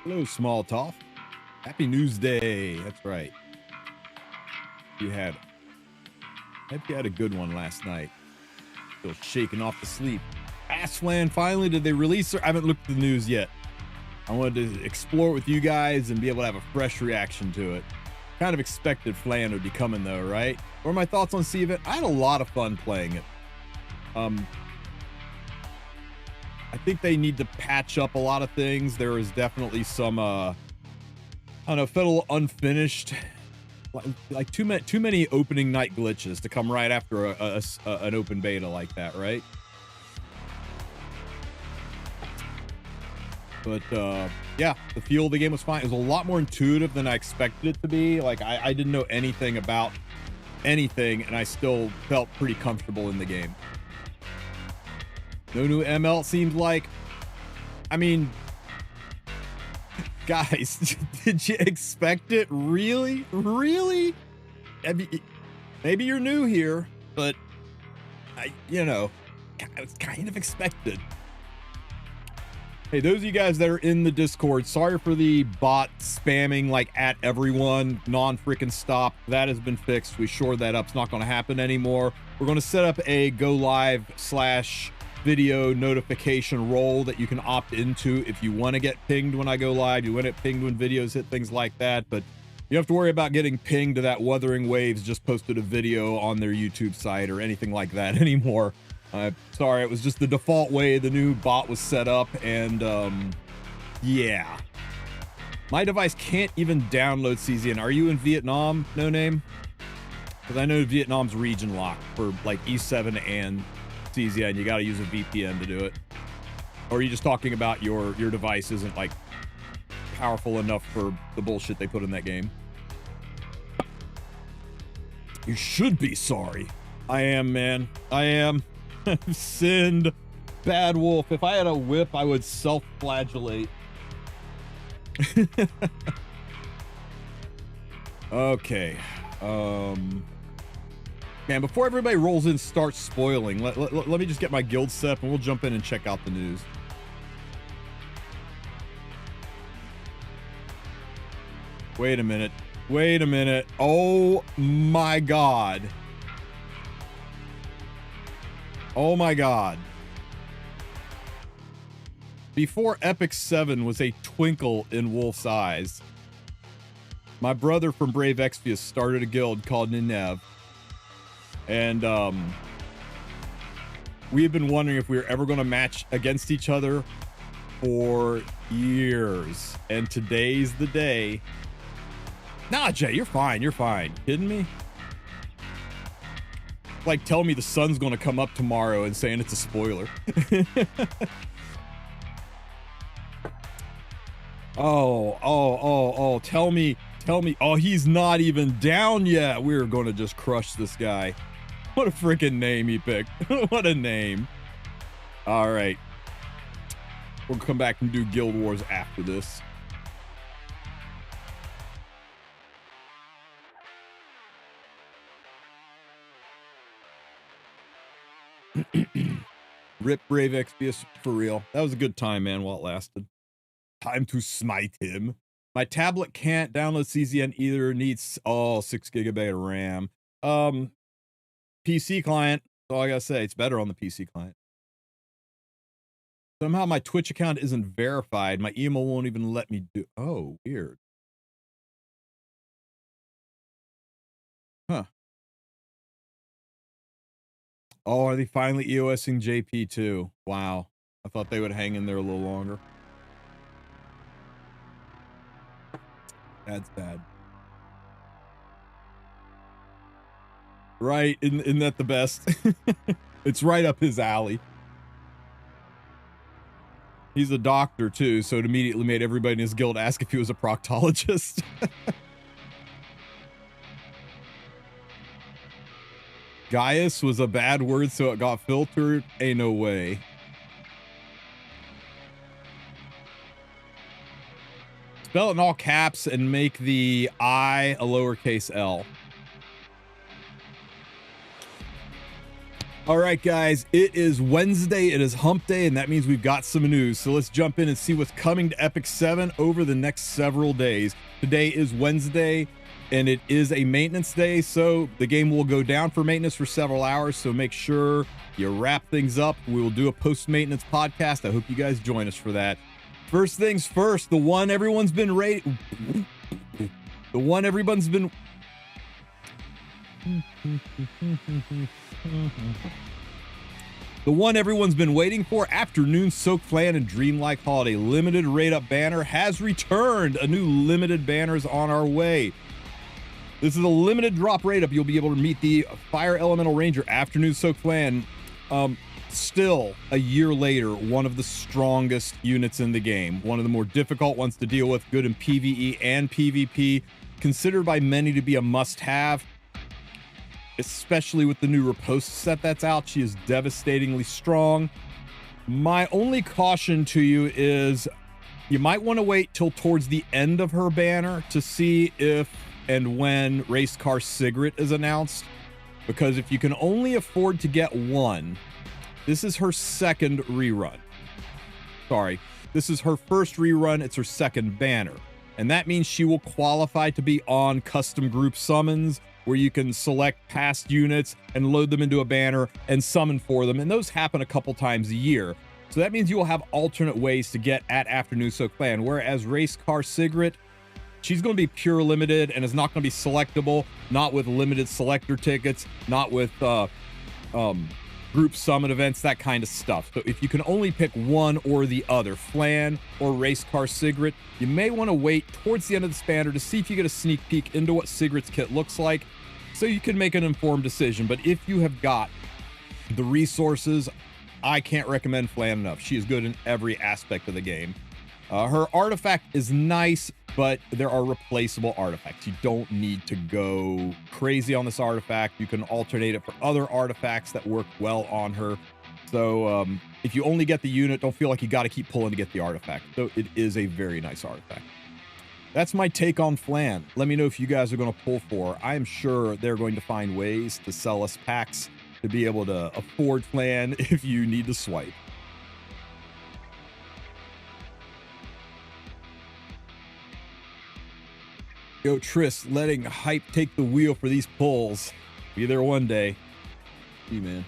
Hello, Small Toff. Happy News Day. That's right. Hope you had a good one last night. Still shaking off the sleep. Ashland, finally, did they release her? I haven't looked at the news yet. I wanted to explore it with you guys and be able to have a fresh reaction to it. Kind of expected Flan would be coming though, right? What are my thoughts on Sea Event? I had a lot of fun playing it. I think they need to patch up a lot of things. There is definitely some, I don't know, felt a little unfinished. Like too many opening night glitches to come right after an open beta like that, right? But yeah, the feel of the game was fine. It was a lot more intuitive than I expected it to be. Like I didn't know anything about anything, and I still felt pretty comfortable in the game. No new ML, it seems like. I mean, guys, did you expect it? Really? Really? I mean, maybe you're new here, but you know, it's kind of expected. Hey, those of you guys that are in the Discord, sorry for the bot spamming like at everyone, non-freaking stop. That has been fixed. We shored that up. It's not going to happen anymore. We're going to set up a go live / video notification role that you can opt into if you want to get pinged when I go live. You want it pinged when videos hit, things like that. But you have to worry about getting pinged to that Wuthering Waves just posted a video on their YouTube site or anything like that anymore. Sorry, it was just the default way the new bot was set up, and yeah. My device can't even download CZN. Are you in Vietnam, No Name? Because I know Vietnam's region locked for like E7 and CZN. You got to use a VPN to do it. Or are you just talking about your device isn't like powerful enough for the bullshit they put in that game? You should be sorry. I am, man. I am. I've sinned. Bad Wolf. If I had a whip, I would self-flagellate. Okay. Man, before everybody rolls in, starts spoiling, let me just get my guild set up and we'll jump in and check out the news. Wait a minute. Wait a minute. Oh my God. Oh my God. Before Epic 7 was a twinkle in Wulf's eyes, my brother from Brave Exvius started a guild called Nineveh. And we have been wondering if we were ever going to match against each other for years. And today's the day. Nah, Jay, you're fine. You're fine. Kidding me? Like, tell me the sun's going to come up tomorrow and saying it's a spoiler. Oh, tell me. Oh, he's not even down yet. We're going to just crush this guy. What a freaking name he picked. What a name. All right. We'll come back and do Guild Wars after this. Rip Brave Exvius for real. That was a good time, man, while it lasted. Time to smite him. My tablet can't download CZN either. Needs 6 GB of RAM. PC client. That's all I gotta say. It's better on the PC client. Somehow my Twitch account isn't verified. My email won't even let me do. Oh, weird. Huh. Oh, are they finally EOSing JP too? Wow. I thought they would hang in there a little longer. That's bad. Right, isn't that the best? It's right up his alley. He's a doctor too, so it immediately made everybody in his guild ask if he was a proctologist. Gaius was a bad word, so it got filtered. Ain't no way. Spell it in all caps and make the I a lowercase L. All right, guys, it is Wednesday. It is hump day, and that means we've got some news. So let's jump in and see what's coming to Epic 7 over the next several days. Today is Wednesday, and it is a maintenance day, so the game will go down for maintenance for several hours. So make sure you wrap things up. We will do a post-maintenance podcast. I hope you guys join us for that. First things first, the one everyone's been waiting for, Afternoon Soak Flan and Dreamlike Holiday limited rate up banner has returned. A new limited banner is on our way. This is a limited drop rate up. You'll be able to meet the Fire Elemental Ranger Afternoon Soak Flan. Still, a year later, one of the strongest units in the game. One of the more difficult ones to deal with, good in PvE and PvP. Considered by many to be a must-have, especially with the new riposte set that's out. She is devastatingly strong. My only caution to you is you might want to wait till towards the end of her banner to see if and when Race Car Cigarette is announced, because if you can only afford to get one, this is her second rerun. Sorry, this is her first rerun. It's her second banner, and that means she will qualify to be on custom group summons, where you can select past units and load them into a banner and summon for them. And those happen a couple times a year. So that means you will have alternate ways to get at Afternoon Soak Clan. Whereas Race Car Cigarette, she's going to be pure limited and is not going to be selectable, not with limited selector tickets, not with group summon events, that kind of stuff. So if you can only pick one or the other, Flan or Race Car Cigarette, you may want to wait towards the end of this banner to see if you get a sneak peek into what Cigarette's kit looks like, so you can make an informed decision. But if you have got the resources, I can't recommend Flan enough. She is good in every aspect of the game. Her artifact is nice, but there are replaceable artifacts. You don't need to go crazy on this artifact. You can alternate it for other artifacts that work well on her. So if you only get the unit, don't feel like you got to keep pulling to get the artifact. So it is a very nice artifact. That's my take on Flan. Let me know if you guys are going to pull for. I am sure they're going to find ways to sell us packs to be able to afford Flan if you need to swipe. Yo, Tris, letting hype take the wheel for these pulls. Be there one day. See you, man.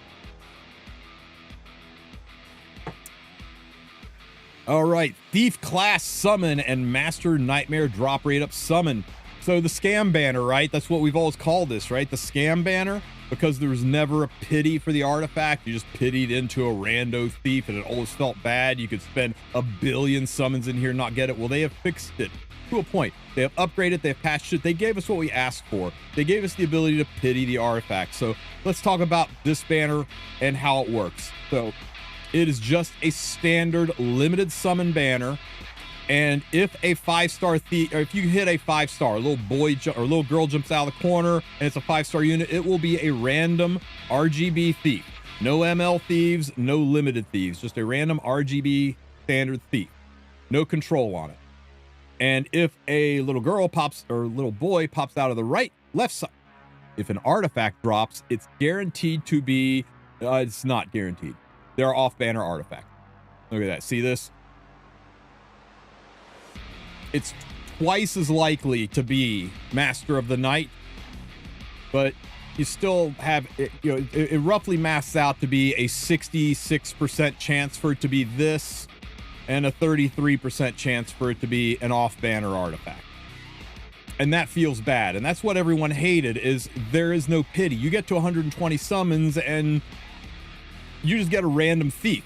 All right, Thief Class Summon and Master Nightmare drop rate up summon. So the scam banner, right? That's what we've always called this, right? The scam banner, because there was never a pity for the artifact. You just pitied into a rando thief, and it always felt bad. You could spend a billion summons in here and not get it. Well, they have fixed it to a point. They have upgraded, they have patched it. They gave us what we asked for. They gave us the ability to pity the artifact. So let's talk about this banner and how it works. So it is just a standard limited summon banner. And if a 5-star thief, or if you hit a 5-star, a little boy or little girl jumps out of the corner and it's a 5-star unit, it will be a random RGB thief. No ML thieves, no limited thieves, just a random RGB standard thief. No control on it. And if a little girl pops or little boy pops out of the left side, if an artifact drops, it's guaranteed to be, it's not guaranteed. They're off-banner artifacts. Look at that. See this? It's twice as likely to be Master of the Night, but you still have, it roughly masks out to be a 66% chance for it to be this, and a 33% chance for it to be an off-banner artifact. And that feels bad. And that's what everyone hated, is there is no pity. You get to 120 summons and you just get a random thief.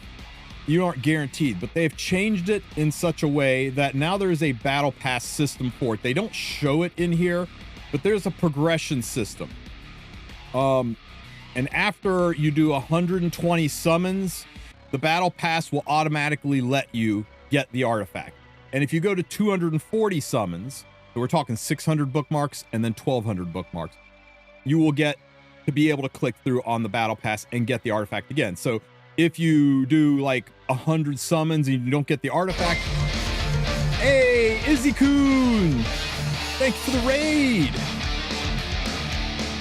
You aren't guaranteed, but they've changed it in such a way that now there is a battle pass system for it. They don't show it in here, but there's a progression system. And after you do 120 summons, the battle pass will automatically let you get the artifact. And if you go to 240 summons, so we're talking 600 bookmarks and then 1200 bookmarks, you will get to be able to click through on the battle pass and get the artifact again. So if you do like 100 summons and you don't get the artifact, hey, Izzy-kun, thanks for the raid.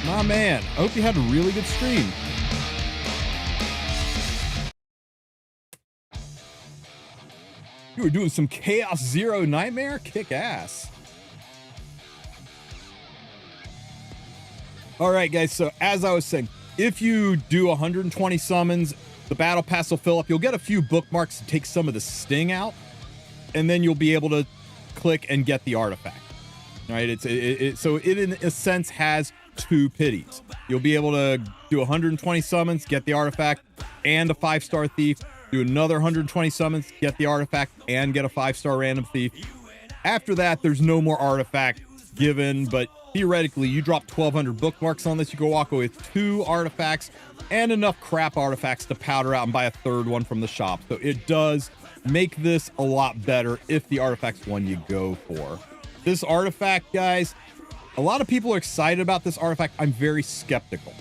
My man, I hope you had a really good stream. You were doing some Chaos Zero Nightmare? Kick ass. All right, guys. So as I was saying, if you do 120 summons, the battle pass will fill up. You'll get a few bookmarks to take some of the sting out, and then you'll be able to click and get the artifact. Right? So it in a sense has two pities. You'll be able to do 120 summons, get the artifact, and a 5-star thief. Do another 120 summons, get the artifact, and get a 5-star random thief. After that, there's no more artifact given, but theoretically, you drop 1,200 bookmarks on this, you can walk away with 2 artifacts and enough crap artifacts to powder out and buy a 3rd one from the shop. So it does make this a lot better if the artifact's one you go for. This artifact, guys, a lot of people are excited about this artifact. I'm very skeptical,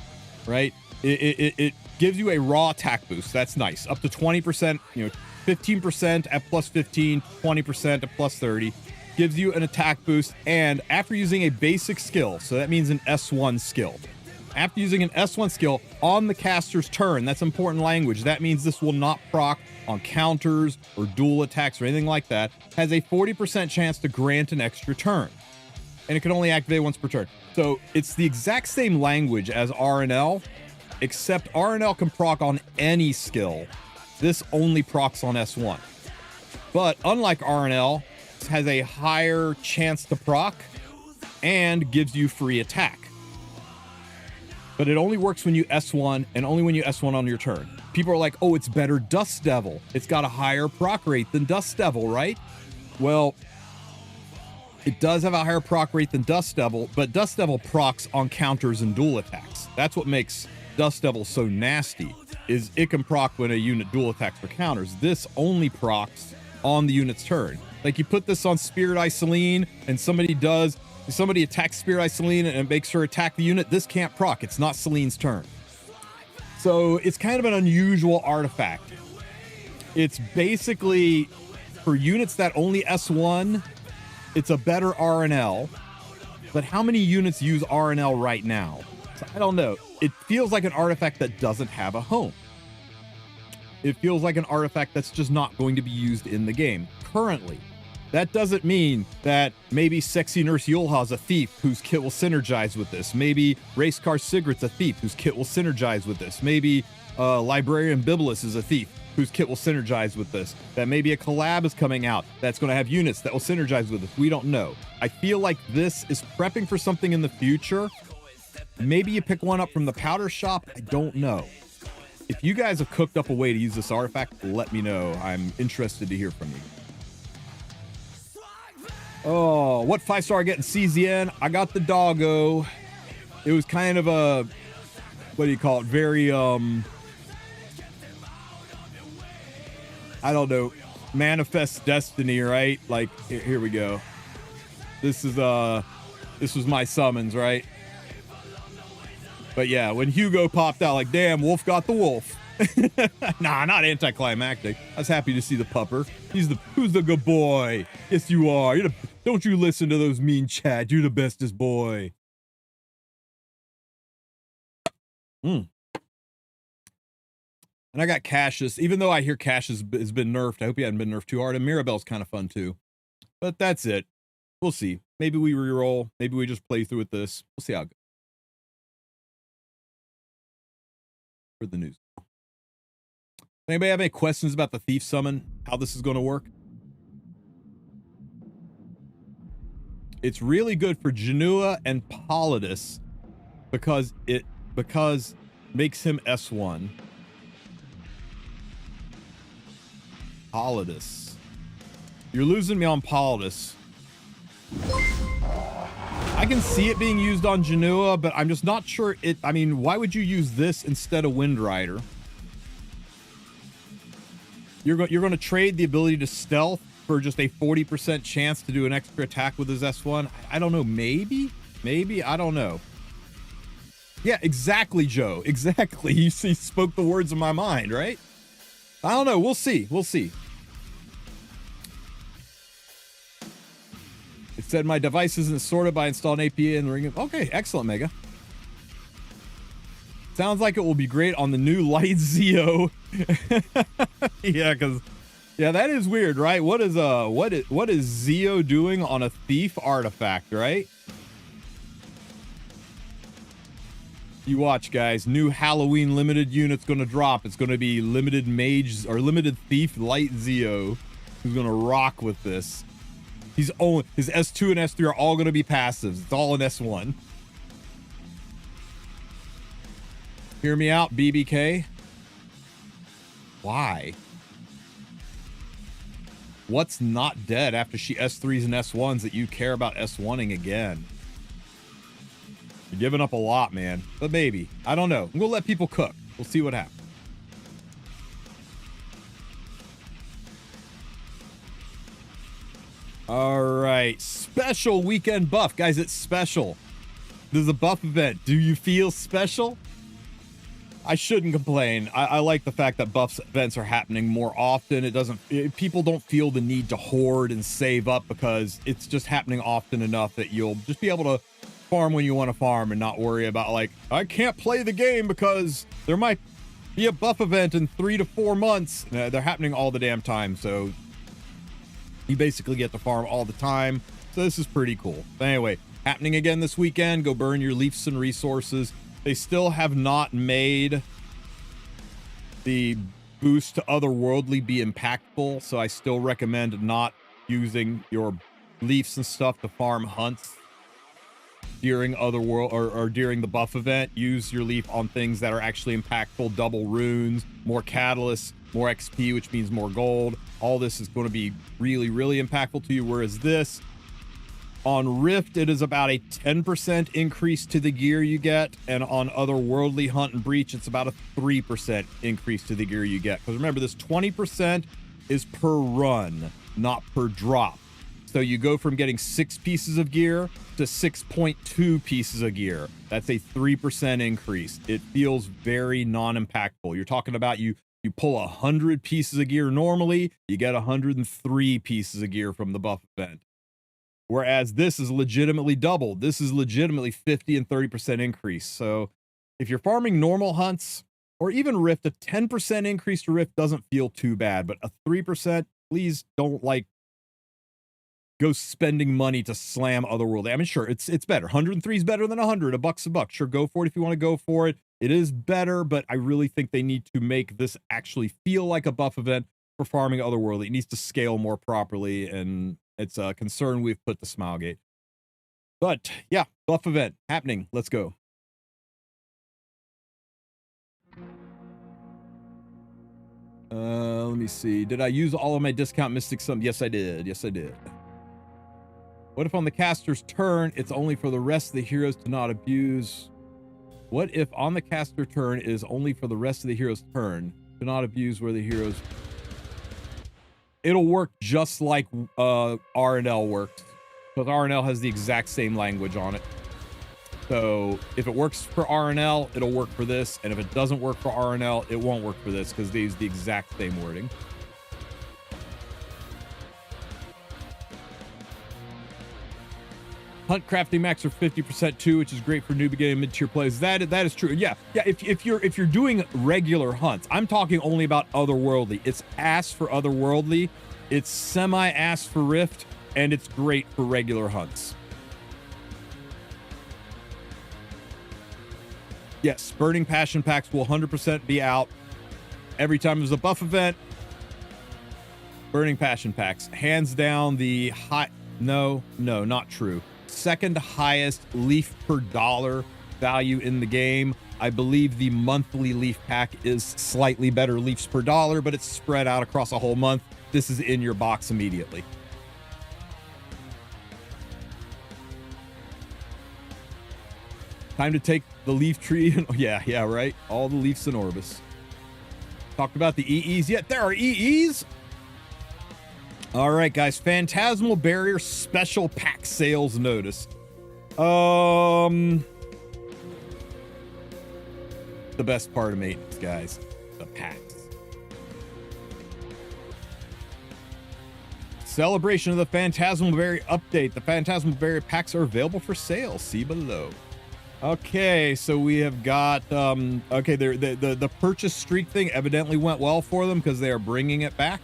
right? It gives you a raw attack boost. That's nice. Up to 20%, 15% at plus 15, 20% at plus 30. Gives you an attack boost, and after using a basic skill, so that means an S1 skill. After using an S1 skill on the caster's turn, that's important language. That means this will not proc on counters or dual attacks or anything like that. Has a 40% chance to grant an extra turn. And it can only activate once per turn. So it's the exact same language as RNL, except RNL can proc on any skill. This only procs on S1. But unlike RNL, it has a higher chance to proc and gives you free attack. But it only works when you S1 and only when you S1 on your turn. People are like, oh, it's better Dust Devil. It's got a higher proc rate than Dust Devil, right? Well, it does have a higher proc rate than Dust Devil, but Dust Devil procs on counters and dual attacks. That's what makes Dust Devil so nasty, is it can proc when a unit dual attacks for counters. This only procs on the unit's turn. Like you put this on Spirit Eye Selene and somebody attacks Spirit Eye Selene and it makes her attack the unit, this can't proc. It's not Selene's turn. So it's kind of an unusual artifact. It's basically for units that only S1, it's a better RNL. But how many units use RNL right now? So I don't know. It feels like an artifact that doesn't have a home. It feels like an artifact that's just not going to be used in the game currently. That doesn't mean that maybe Sexy Nurse Yulha's a thief whose kit will synergize with this. Maybe Racecar Sigrid's a thief whose kit will synergize with this. Maybe Librarian Bibulus is a thief whose kit will synergize with this. That maybe a collab is coming out that's going to have units that will synergize with this. We don't know. I feel like this is prepping for something in the future. Maybe you pick one up from the powder shop. I don't know. If you guys have cooked up a way to use this artifact, let me know. I'm interested to hear from you. Oh, what 5-star I get in CZN? I got the doggo. It was kind of a, what do you call it? Very, I don't know, manifest destiny, right? Like, here we go. This was my summons, right? But yeah, when Hugo popped out, like, damn, Wulf got the wolf. Nah, not anticlimactic. I was happy to see the pupper. Who's the good boy? Yes, you are. Don't you listen to those mean chat. You're the bestest boy. And I got Cassius. Even though I hear Cassius has been nerfed, I hope he hadn't been nerfed too hard. And Mirabelle's kind of fun too. But that's it. We'll see. Maybe we reroll. Maybe we just play through with this. We'll see how it goes. For the news. Anybody have any questions about the thief summon? How this is going to work? It's really good for Genua and Polydus because it makes him S1. Polydus. You're losing me on Polydus. I can see it being used on Genua, but I'm just not sure it. I mean, why would you use this instead of Wind Rider? You're going to trade the ability to stealth for just a 40% chance to do an extra attack with his S1? I don't know. Maybe, I don't know. Yeah, exactly, Joe. Exactly. You spoke the words of my mind, right? I don't know. We'll see. It said my device isn't sorted by installed API and ring. Okay, excellent, Mega. Sounds like it will be great on the new Light Zeo. Yeah, because Yeah, that is weird, right? What is Zeo doing on a thief artifact, right? You watch, guys. New Halloween limited unit's gonna drop. It's gonna be limited mage or limited thief light Zeo, who's gonna rock with this. His S2 and S3 are all gonna be passives. It's all in S1. Hear me out, BBK. Why? What's not dead after she S3s and S1s that you care about S1ing again? You're giving up a lot, man. But maybe. I don't know. We'll let people cook. We'll see what happens. All right. Special weekend buff. Guys, it's special. This is a buff event. Do you feel special? I shouldn't complain. I like the fact that buffs events are happening more often. People don't feel the need to hoard and save up because it's just happening often enough that you'll just be able to farm when you want to farm and not worry about, like, I can't play the game because there might be a buff event in 3 to 4 months. They're happening all the damn time. So you basically get to farm all the time. So this is pretty cool. But anyway, happening again this weekend. Go burn your leafs and resources. They still have not made the boost to otherworldly be impactful, so I still recommend not using your leafs and stuff to farm hunts during otherworld or during the buff event. Use your leaf on things that are actually impactful, double runes, more catalysts, more XP, which means more gold. All this is going to be really, really impactful to you, whereas this, on Rift, it is about a 10% increase to the gear you get, and on Otherworldly, Hunt, and Breach, it's about a 3% increase to the gear you get. Because remember, this 20% is per run, not per drop. So you go from getting 6 pieces of gear to 6.2 pieces of gear. That's a 3% increase. It feels very non-impactful. You're talking about you pull 100 pieces of gear normally, you get 103 pieces of gear from the buff event. Whereas this is legitimately double. This is legitimately 50 and 30% increase. So if you're farming normal hunts or even Rift, a 10% increase to Rift doesn't feel too bad, but a 3%, please don't go spending money to slam Otherworldly. I mean, sure, it's better. 103 is better than 100. A buck's a buck. Sure, go for it if you want to go for it. It is better, but I really think they need to make this actually feel like a buff event for farming Otherworldly. It needs to scale more properly, and it's a concern we've put to Smilegate. But yeah, buff event happening. Let's go. Let me see. Did I use all of my discount Mystic Sum? Yes, I did. Yes, I did. What if on the caster's turn, it's only for the rest of the heroes to not abuse? What if on the caster turn is only for the rest of the hero's turn to not abuse where the heroes... It'll work just like R&L works, because R&L has the exact same language on it. So if it works for R&L, it'll work for this, and if it doesn't work for R&L, it won't work for this, because they use the exact same wording. Hunt crafting max are 50% too, which is great for new beginning mid-tier plays. That is true. Yeah. If you're doing regular hunts, I'm talking only about Otherworldly. It's ass for Otherworldly, it's semi-ass for Rift, and it's great for regular hunts. Yes, Burning Passion packs will 100% be out every time there's a buff event. Burning Passion packs, hands down the high. No, not true. Second highest leaf per dollar value in the game. I believe the monthly leaf pack is slightly better leafs per dollar, but it's spread out across a whole month. This is in your box immediately. Time to take the leaf tree. Yeah, right. All the leafs in Orbis. Talked about the EEs yet? There are EEs. All right, guys. Phantasmal Barrier special pack sales notice. The best part of maintenance, guys. The packs. Celebration of the Phantasmal Barrier update. The Phantasmal Barrier packs are available for sale. See below. Okay, so we have got okay, the purchase streak thing evidently went well for them because they are bringing it back.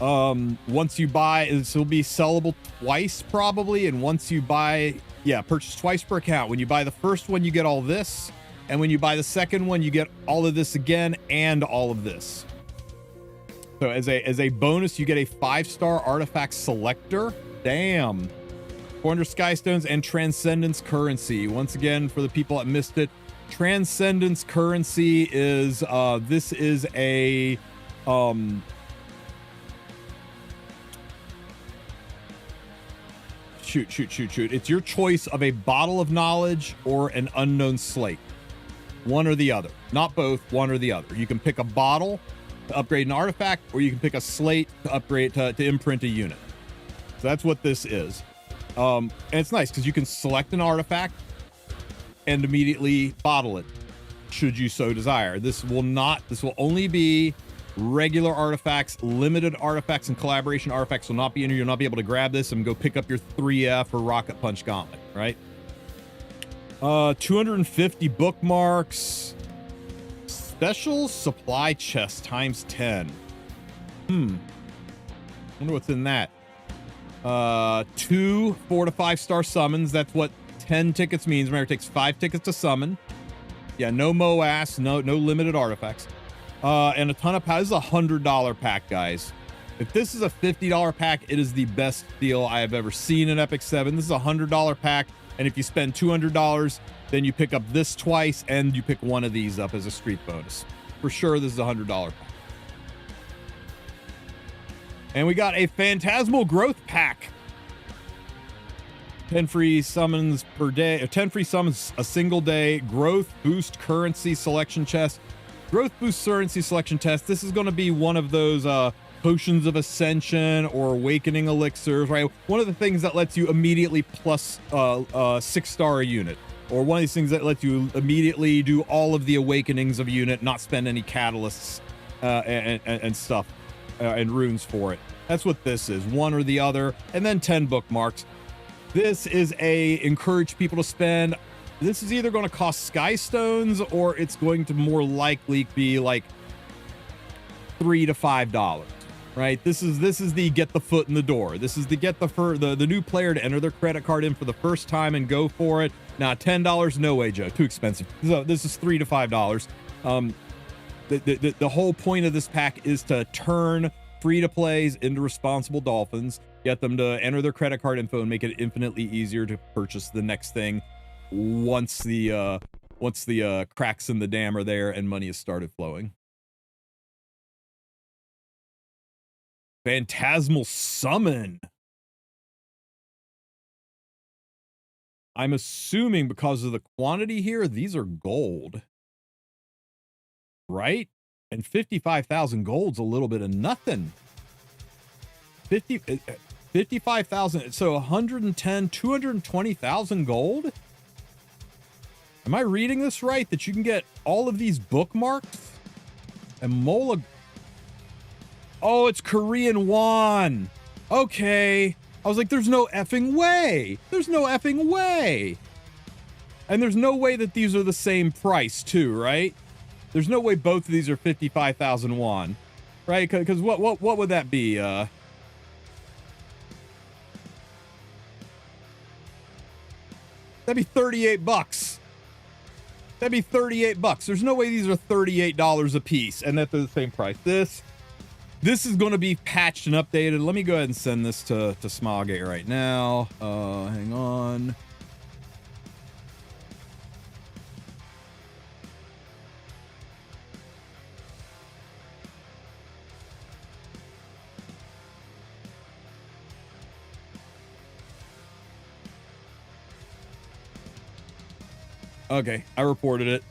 Once you buy, this will be sellable twice probably, and once you buy, yeah, purchase twice per account. When you buy the first one, you get all this, and when you buy the second one, you get all of this again and all of this. So as a bonus, you get a 5-star artifact selector. Damn. 400 Skystones and Transcendence currency. Once again, for the people that missed it, Transcendence currency is this is a shoot. It's your choice of a bottle of knowledge or an unknown slate. One or the other. Not both, one or the other. You can pick a bottle to upgrade an artifact, or you can pick a slate to upgrade to imprint a unit. So that's what this is. And it's nice because you can select an artifact and immediately bottle it should you so desire. This will only be regular artifacts. Limited artifacts and collaboration artifacts will not be in here. You'll not be able to grab this and go pick up your 3F or Rocket Punch Gauntlet, right? 250 bookmarks. Special supply chest times 10. Wonder what's in that. 2 4 to 5 star summons. That's what 10 tickets means. Remember, it takes 5 tickets to summon. Yeah, no MOAS, no limited artifacts. And a ton of packs. This is a $100 pack, guys. If this is a $50 pack, it is the best deal I have ever seen in Epic 7. This is a $100 pack, and if you spend $200, then you pick up this twice, and you pick one of these up as a street bonus. For sure, this is a $100 pack. And we got a Phantasmal Growth Pack. 10 free summons per day, or 10 free summons a single day. Growth Boost Currency Selection Chest. Growth Boost Currency Selection Test. This is going to be one of those Potions of Ascension or Awakening Elixirs, right? One of the things that lets you immediately plus 6-star a unit. Or one of these things that lets you immediately do all of the awakenings of a unit, not spend any catalysts and stuff and runes for it. That's what this is, one or the other. And then 10 bookmarks. This is encourage people to spend. This is either going to cost Skystones or it's going to more likely be like $3 to $5, right? This is the get the foot in the door. This is the get the new player to enter their credit card in for the first time and go for it. Now $10, no way, Joe, too expensive. So this is $3 to $5. The whole point of this pack is to turn free-to-plays into responsible dolphins, get them to enter their credit card info and make it infinitely easier to purchase the next thing once the cracks in the dam are there and money has started flowing. Phantasmal Summon. I'm assuming because of the quantity here, these are gold. Right? And 55,000 gold's a little bit of nothing. 55,000, so 110, 220,000 gold? Am I reading this right? That you can get all of these bookmarks? And Mola... Oh, it's Korean won. Okay. I was like, there's no effing way. There's no effing way. And there's no way that these are the same price too, right? There's no way both of these are 55,000 won, right? Because what would that be? That'd be 38 bucks. That'd be 38 bucks. There's no way these are $38 a piece and that they're the same price. This is going to be patched and updated. Let me go ahead and send this to Smilegate right now. Hang on. Okay, I reported it.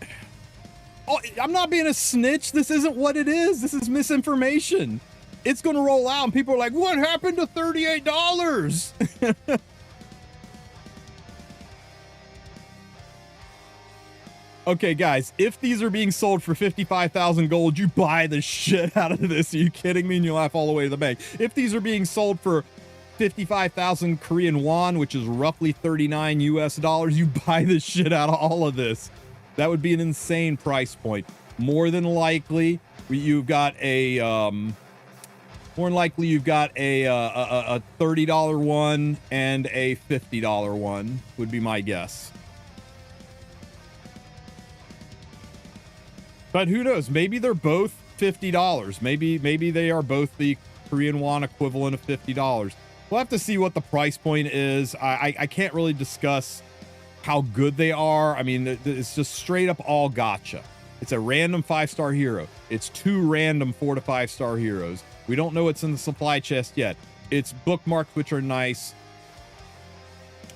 Oh, I'm not being a snitch. This isn't what it is. This is misinformation. It's going to roll out and people are like, what happened to $38? Okay, guys, if these are being sold for 55,000 gold, you buy the shit out of this. Are you kidding me? And you laugh all the way to the bank. If these are being sold for 55,000 Korean won, which is roughly 39 US dollars, you buy the shit out of all of this. That would be an insane price point. More than likely, you've got a More than likely, you've got a $30 one and a $50 one, would be my guess. But who knows? Maybe they're both $50. Maybe they are both the Korean won equivalent of $50. We'll have to see what the price point is. I can't really discuss how good they are. I mean, it's just straight up all gotcha. It's a random 5-star hero. It's 2 random 4 to 5-star heroes. We don't know what's in the supply chest yet. It's bookmarked, which are nice.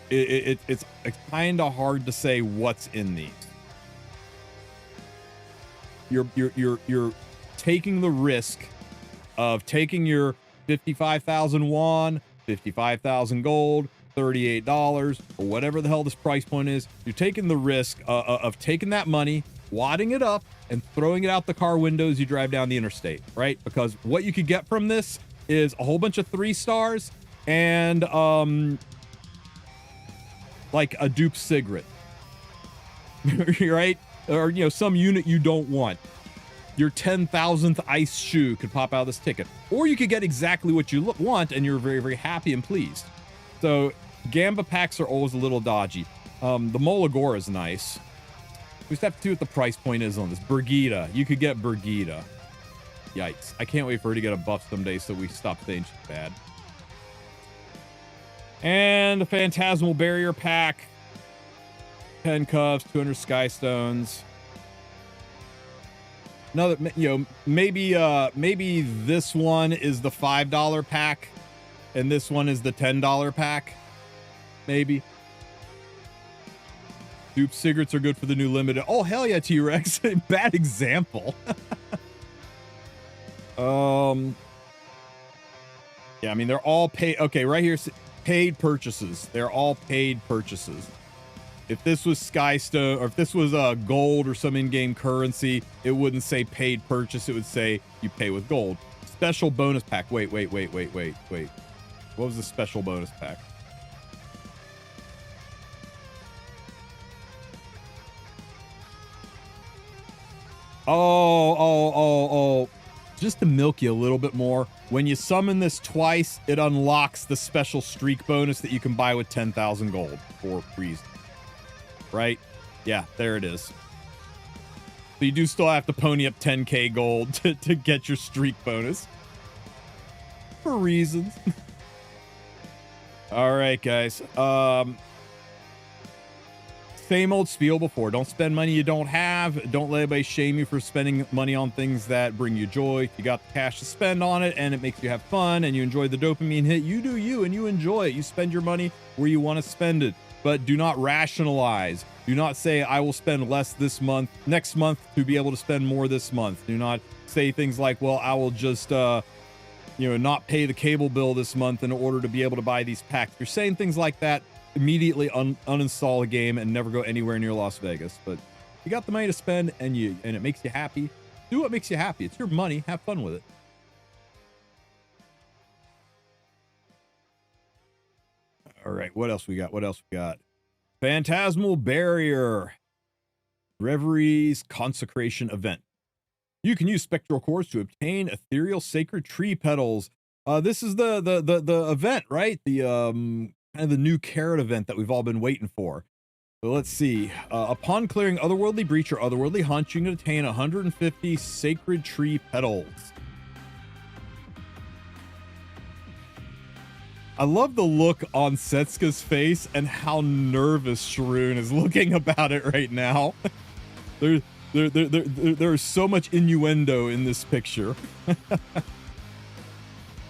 It's kind of hard to say what's in these. You're taking the risk of taking your 55,000 won, 55,000 gold, $38, or whatever the hell this price point is. You're taking the risk of taking that money, wadding it up, and throwing it out the car window as you drive down the interstate, right? Because what you could get from this is a whole bunch of 3 stars and like a dupe cigarette, right? Or, you know, some unit you don't want. Your 10,000th ice shoe could pop out of this ticket. Or you could get exactly what you want, and you're very, very happy and pleased. So, Gamba packs are always a little dodgy. The Molagora is nice. We just have to see what the price point is on this. Brigida. You could get Brigida. Yikes. I can't wait for her to get a buff someday so we stop saying she's bad. And the Phantasmal Barrier pack. 10 cuffs, 200 sky stones. Another, you know, maybe this one is the $5 pack and this one is the $10 pack. Maybe. Dupe cigarettes are good for the new limited. Oh, hell yeah, T-Rex. Bad example. Yeah, I mean, they're all paid. Okay, right here, paid purchases. They're all paid purchases. If this was Skystone, or if this was gold or some in-game currency, it wouldn't say paid purchase. It would say you pay with gold. Special bonus pack. Wait. What was the special bonus pack? Oh. Just to milk you a little bit more, when you summon this twice, it unlocks the special streak bonus that you can buy with 10,000 gold for reason. Right? Yeah, there it is. So you do still have to pony up 10k gold to get your streak bonus. For reasons. Alright, guys. Same old spiel before. Don't spend money you don't have. Don't let anybody shame you for spending money on things that bring you joy. You got the cash to spend on it, and it makes you have fun, and you enjoy the dopamine hit. You do you, and you enjoy it. You spend your money where you want to spend it. But do not rationalize. Do not say, I will spend less this month, next month, to be able to spend more this month. Do not say things like, well, I will just, not pay the cable bill this month in order to be able to buy these packs. If you're saying things like that, immediately uninstall a game and never go anywhere near Las Vegas. But you got the money to spend and it makes you happy. Do what makes you happy. It's your money. Have fun with it. All right, what else we got? Phantasmal Barrier. Reverie's Consecration event. You can use spectral cores to obtain ethereal sacred tree petals. This is the event, right? The kind of the new carrot event that we've all been waiting for. So let's see. Upon clearing Otherworldly Breach or Otherworldly Hunt, you can obtain 150 sacred tree petals. I love the look on Setsuka's face and how nervous Shroon is looking about it right now. There is so much innuendo in this picture.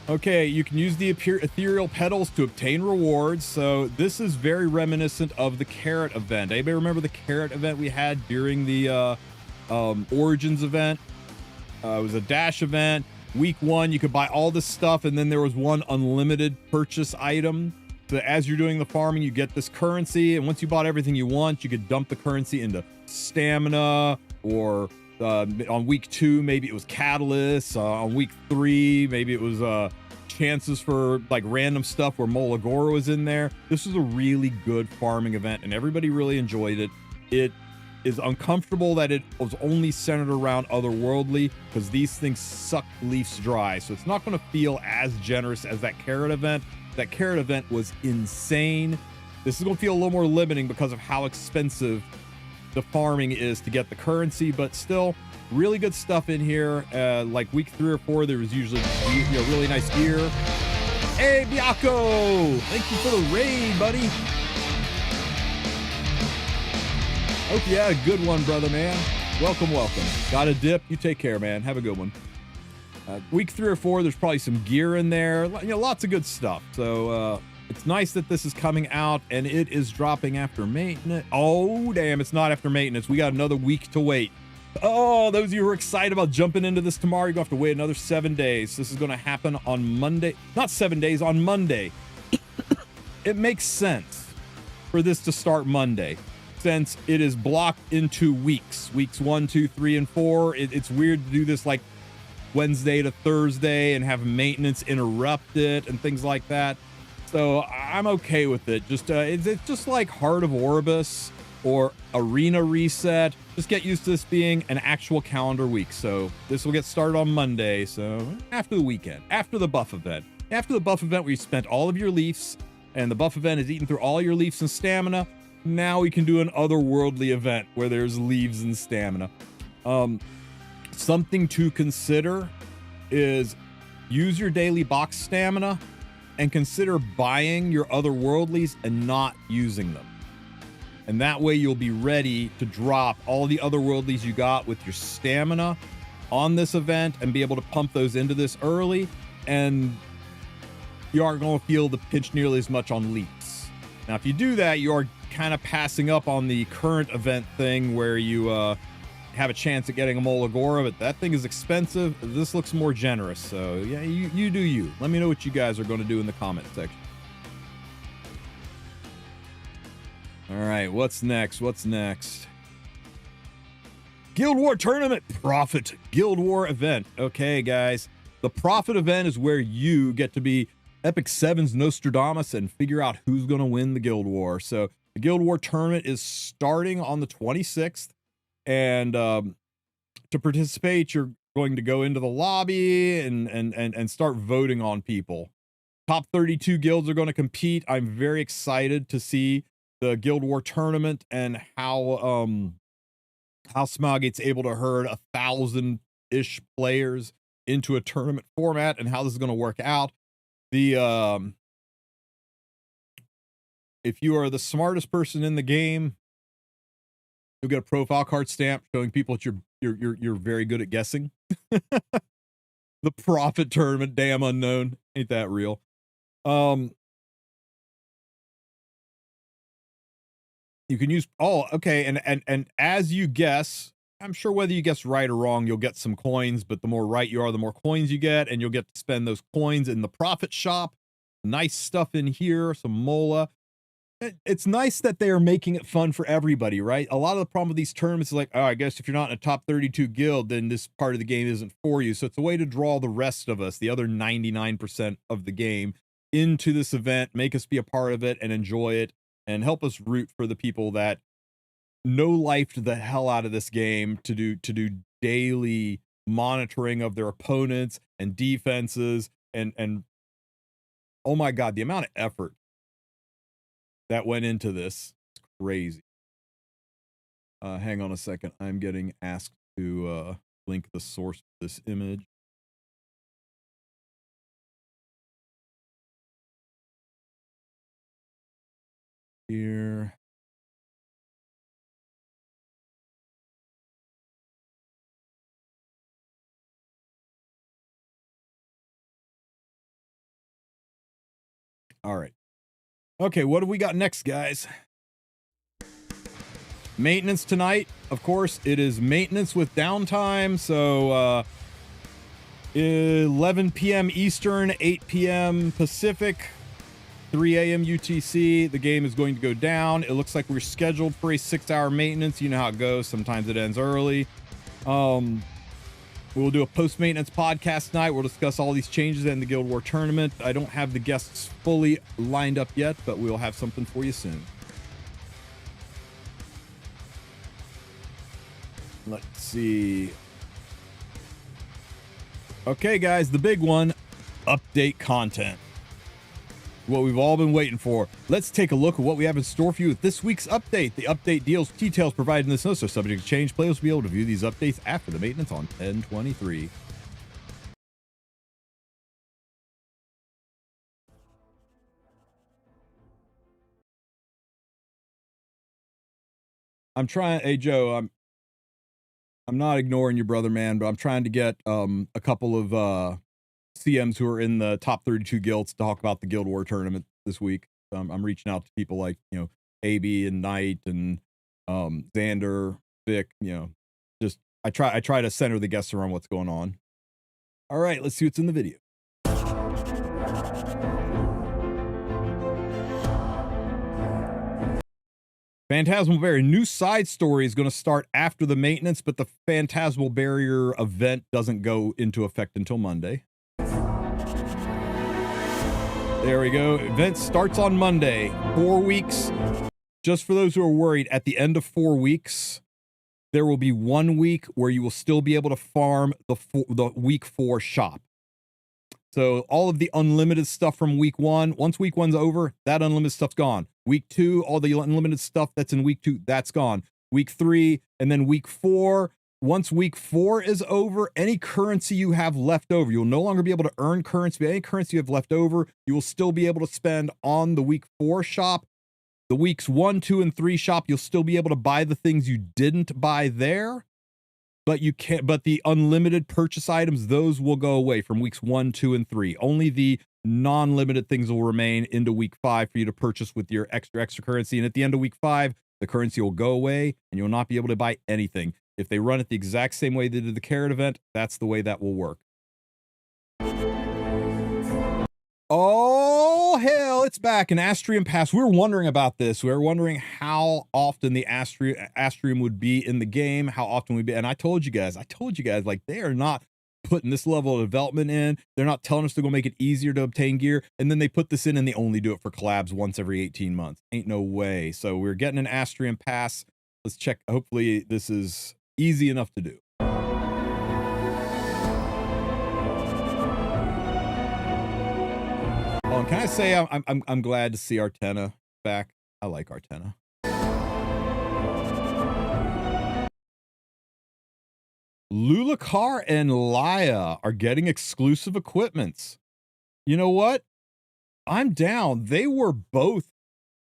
Okay, you can use the ethereal petals to obtain rewards. So this is very reminiscent of the carrot event. Anybody remember the carrot event we had during the Origins event? It was a dash event. Week 1, you could buy all this stuff, and then there was one unlimited purchase item. So as you're doing the farming, you get this currency, and once you bought everything you want, you could dump the currency into stamina, or on week 2, maybe it was catalyst. On week 3, maybe it was chances for like random stuff where Molagora was in there. This was a really good farming event, and everybody really enjoyed it. is uncomfortable that it was only centered around otherworldly, because these things suck leafs dry. So it's not going to feel as generous as that carrot event. That carrot event was insane. This is going to feel a little more limiting because of how expensive the farming is to get the currency, but still really good stuff in here. Like week 3 or 4, there was usually really nice gear. Hey, Biako! Thank you for the raid, buddy. Hope you had a good one, brother, man. Welcome. Got a dip. You take care, man. Have a good one. Week 3 or 4, there's probably some gear in there. Lots of good stuff. So it's nice that this is coming out, and it is dropping after maintenance. Oh, damn, it's not after maintenance. We got another week to wait. Oh, those of you who are excited about jumping into this tomorrow, you're going to have to wait another 7 days. This is going to happen on Monday. Not 7 days, on Monday. It makes sense for this to start Monday, since it is blocked into weeks 1, 2, 3, and 4. It's weird to do this like Wednesday to Thursday and have maintenance interrupt it and things like that. So I'm okay with it. Just it's just like Heart of Orbis or Arena Reset. Just get used to this being an actual calendar week. So this will get started on Monday. So after the weekend, after the buff event, where you spent all of your leafs and the buff event is eaten through all your leafs and stamina. Now we can do an otherworldly event where there's leaves and stamina. Something to consider is use your daily box stamina and consider buying your otherworldlies and not using them. And that way you'll be ready to drop all the otherworldlies you got with your stamina on this event and be able to pump those into this early. And you aren't going to feel the pinch nearly as much on leaps. Now, if you do that, you are kind of passing up on the current event thing where you have a chance at getting a Molagora, but that thing is expensive. This looks more generous. So yeah, you do you. Let me know what you guys are going to do in the comment section. All right, what's next? Guild War Tournament Profit Guild War event. Okay, guys, the Profit event is where you get to be Epic 7's Nostradamus and figure out who's going to win the Guild War. So the Guild War Tournament is starting on the 26th. And to participate, you're going to go into the lobby and start voting on people. Top 32 guilds are going to compete. I'm very excited to see the Guild War Tournament and how Smogate's able to herd 1,000-ish players into a tournament format and how this is going to work out. If you are the smartest person in the game, you'll get a profile card stamp showing people that you're very good at guessing. The Profit Tournament, damn unknown. Ain't that real? You can use okay, and as you guess, I'm sure whether you guess right or wrong, you'll get some coins, but the more right you are, the more coins you get, and you'll get to spend those coins in the profit shop. Nice stuff in here, some mola. It's nice that they are making it fun for everybody, right? A lot of the problem with these tournaments is like, oh, I guess if you're not in a top 32 guild, then this part of the game isn't for you. So it's a way to draw the rest of us, the other 99% of the game, into this event, make us be a part of it and enjoy it, and help us root for the people that no-lifed the hell out of this game to do daily monitoring of their opponents and defenses, and oh my God, the amount of effort that went into this. It's crazy. Hang on a second. I'm getting asked to link the source of this image. Here. All right. Okay, what have we got next, guys? Maintenance tonight. Of course, it is maintenance with downtime. So 11 p.m. Eastern, 8 p.m. Pacific, 3 a.m. UTC. The game is going to go down. It looks like we're scheduled for a 6-hour maintenance. You know how it goes. Sometimes it ends early. We'll do a post-maintenance podcast tonight. We'll discuss all these changes in the Guild War Tournament. I don't have the guests fully lined up yet, but we'll have something for you soon. Let's see. Okay, guys, the big one, update content. What we've all been waiting for. Let's take a look at what we have in store for you with this week's update. The update details provided in this note are subject to change. Players will be able to view these updates after the maintenance on 10/23. I'm trying, hey Joe, I'm not ignoring your brother, man, but I'm trying to get a couple of CMs who are in the top 32 guilds to talk about the Guild War tournament this week. I'm reaching out to people like, you know, AB and Knight and Xander, Vic, you know, just I try to center the guests around what's going on. All right, let's see what's in the video. Phantasmal Barrier. New side story is going to start after the maintenance, but the Phantasmal Barrier event doesn't go into effect until Monday. There we go. Event starts on Monday. 4 weeks. Just for those who are worried, at the end of 4 weeks, there will be 1 week where you will still be able to farm the week 4 shop. So all of the unlimited stuff from week 1, once week 1's over, that unlimited stuff's gone. Week 2, all the unlimited stuff that's in week 2, that's gone. Week 3, and then week 4. Once week 4 is over, any currency you have left over, you'll no longer be able to earn currency, but any currency you have left over, you will still be able to spend on the week 4 shop. The weeks 1, 2, and 3 shop, you'll still be able to buy the things you didn't buy there. But you can't, but the unlimited purchase items, those will go away from weeks 1, 2, and 3. Only the non-limited things will remain into week 5 for you to purchase with your extra currency. And at the end of week 5, the currency will go away and you'll not be able to buy anything. If they run it the exact same way they did the carrot event, that's the way that will work. Oh, hell, it's back. An Astrium Pass. We were wondering about this. We were wondering how often the Astrium would be in the game, how often we'd be. And I told you guys, like, they are not putting this level of development in. They're not telling us they're going to make it easier to obtain gear. And then they put this in and they only do it for collabs once every 18 months. Ain't no way. So we're getting an Astrium Pass. Let's check. Hopefully this is easy enough to do. Oh, can I say I'm glad to see Artena back. I like Artena. Lulakar and Laya are getting exclusive equipments. You know what? I'm down. They were both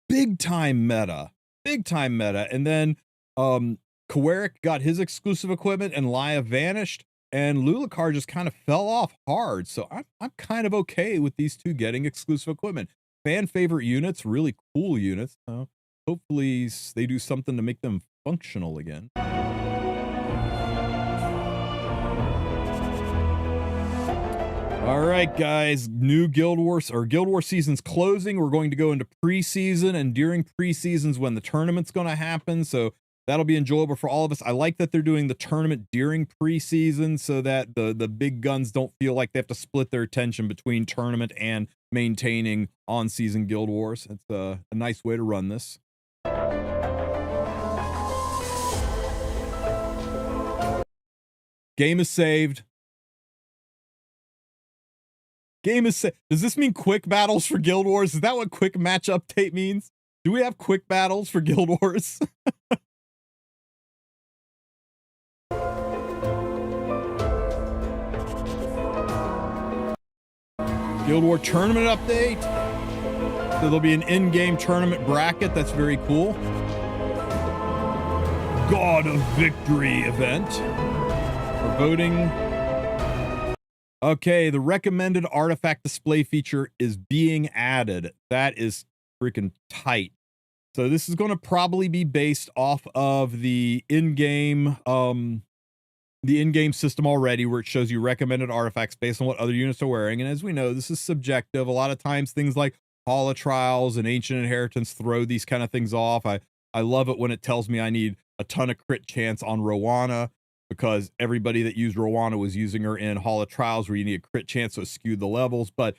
big time meta. And then Kawerik got his exclusive equipment and Laya vanished. And Lulakar just kind of fell off hard. So I'm kind of okay with these two getting exclusive equipment. Fan favorite units, really cool units. Hopefully they do something to make them functional again. All right, guys, new Guild War season's closing. We're going to go into preseason, and during preseason's when the tournament's going to happen. So that'll be enjoyable for all of us. I like that they're doing the tournament during preseason so that the big guns don't feel like they have to split their attention between tournament and maintaining on-season Guild Wars. It's a nice way to run this. Game is saved. Does this mean quick battles for Guild Wars? Is that what quick match update means? Do we have quick battles for Guild Wars? Guild War tournament update. So there'll be an in-game tournament bracket. That's very cool. God of Victory event. For voting. Okay, the recommended artifact display feature is being added. That is freaking tight. So this is going to probably be based off of the in-game system already, where it shows you recommended artifacts based on what other units are wearing. And as we know, this is subjective. A lot of times things like Hall of Trials and Ancient Inheritance throw these kind of things off. I love it when it tells me I need a ton of crit chance on Rowana, because everybody that used Rowana was using her in Hall of Trials where you need a crit chance, so it skewed the levels. But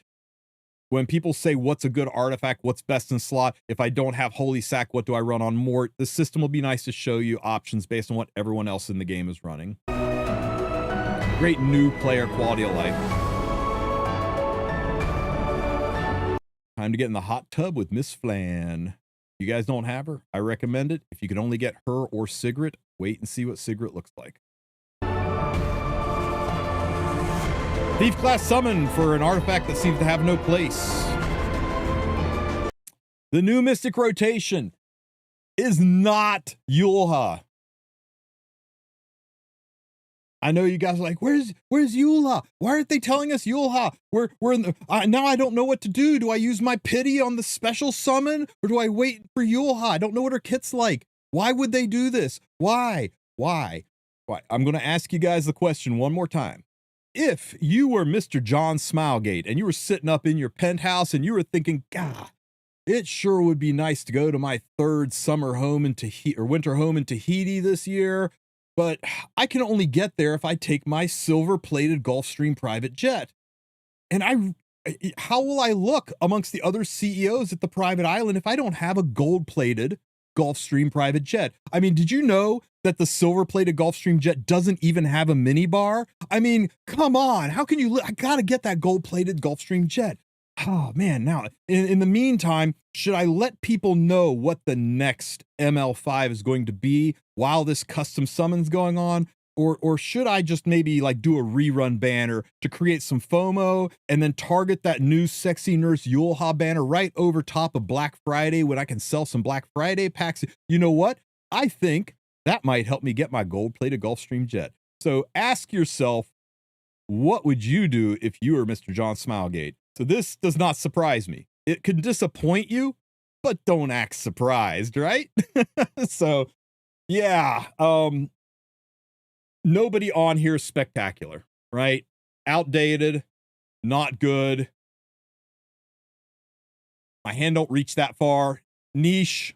when people say what's a good artifact, what's best in slot, if I don't have Holy Sack, what do I run on Mort? The system will be nice to show you options based on what everyone else in the game is running. Great new player quality of life. Time to get in the hot tub with Miss Flan. You guys don't have her? I recommend it. If you can only get her or Sigrid, wait and see what Sigrid looks like. Thief class summon for an artifact that seems to have no place. The new Mystic rotation is not Yulha. I know you guys are like, where's Yulha? Why aren't they telling us Yulha? We're in the, now I don't know what to do. Do I use my pity on the special summon or do I wait for Yulha? I don't know what her kit's like. Why would they do this? Why? I'm going to ask you guys the question one more time. If you were Mr. John Smilegate and you were sitting up in your penthouse and you were thinking, God, it sure would be nice to go to my third summer home in Tahiti or winter home in Tahiti this year, but I can only get there if I take my silver-plated Gulfstream private jet. And how will I look amongst the other CEOs at the private island if I don't have a gold-plated Gulfstream private jet? I mean, did you know that the silver-plated Gulfstream jet doesn't even have a minibar? I mean, come on. How can you? I gotta get that gold-plated Gulfstream jet. Oh man, now in the meantime, should I let people know what the next ML5 is going to be while this custom summon's going on? Or should I just maybe like do a rerun banner to create some FOMO and then target that new sexy nurse Yulha banner right over top of Black Friday when I can sell some Black Friday packs? You know what? I think that might help me get my gold-plated Gulfstream jet. So ask yourself, what would you do if you were Mr. John Smilegate? So this does not surprise me. It could disappoint you, but don't act surprised, right? So, yeah, nobody on here is spectacular, right? Outdated, not good. My hand don't reach that far. Niche,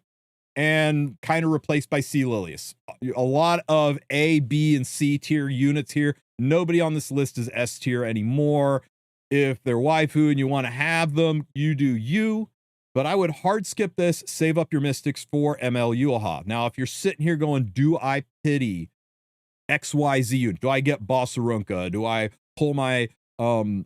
and kind of replaced by Sea Lilius. A lot of A, B, and C tier units here. Nobody on this list is S tier anymore. If they're waifu and you want to have them, you do you. But I would hard skip this, save up your mystics for ML Yulha. Now, if you're sitting here going, do I pity XYZ unit? Do I get Bossarunka? Do I pull my do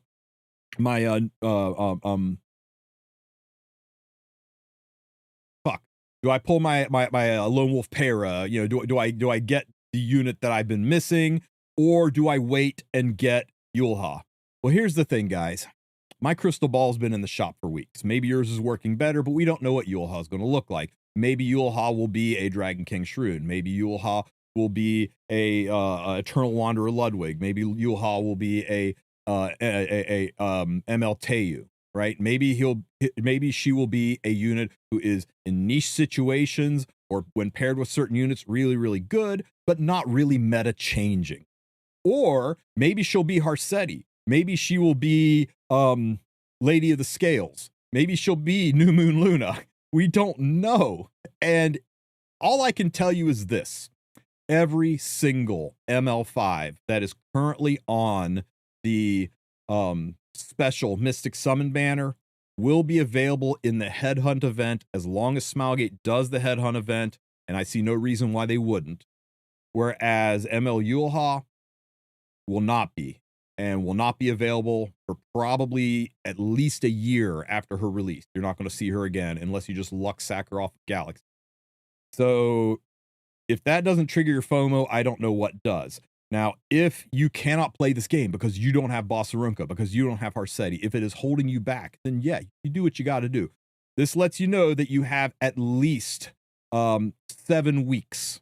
I pull my Lone Wolf Para? You know, do I get the unit that I've been missing, or do I wait and get Yulha? Well, here's the thing, guys. My crystal ball's been in the shop for weeks. Maybe yours is working better, but we don't know what Yulha is going to look like. Maybe Yulha will be a Dragon King Shroud. Maybe Yulha will be a Eternal Wanderer Ludwig. Maybe Yulha will be a ML Teu, right? Maybe she will be a unit who is in niche situations or when paired with certain units really, really good, but not really meta changing. Or maybe she'll be Harsetti. Maybe she will be Lady of the Scales. Maybe she'll be New Moon Luna. We don't know. And all I can tell you is this. Every single ML5 that is currently on the special Mystic Summon banner will be available in the Headhunt event as long as Smilegate does the Headhunt event, and I see no reason why they wouldn't. Whereas ML Yulha will not be, and will not be available for probably at least a year after her release. You're not going to see her again unless you just luck sack her off Galaxy. So if that doesn't trigger your FOMO, I don't know what does. Now, if you cannot play this game because you don't have Bossarunka, because you don't have Harsetti, if it is holding you back, then yeah, you do what you got to do. This lets you know that you have at least 7 weeks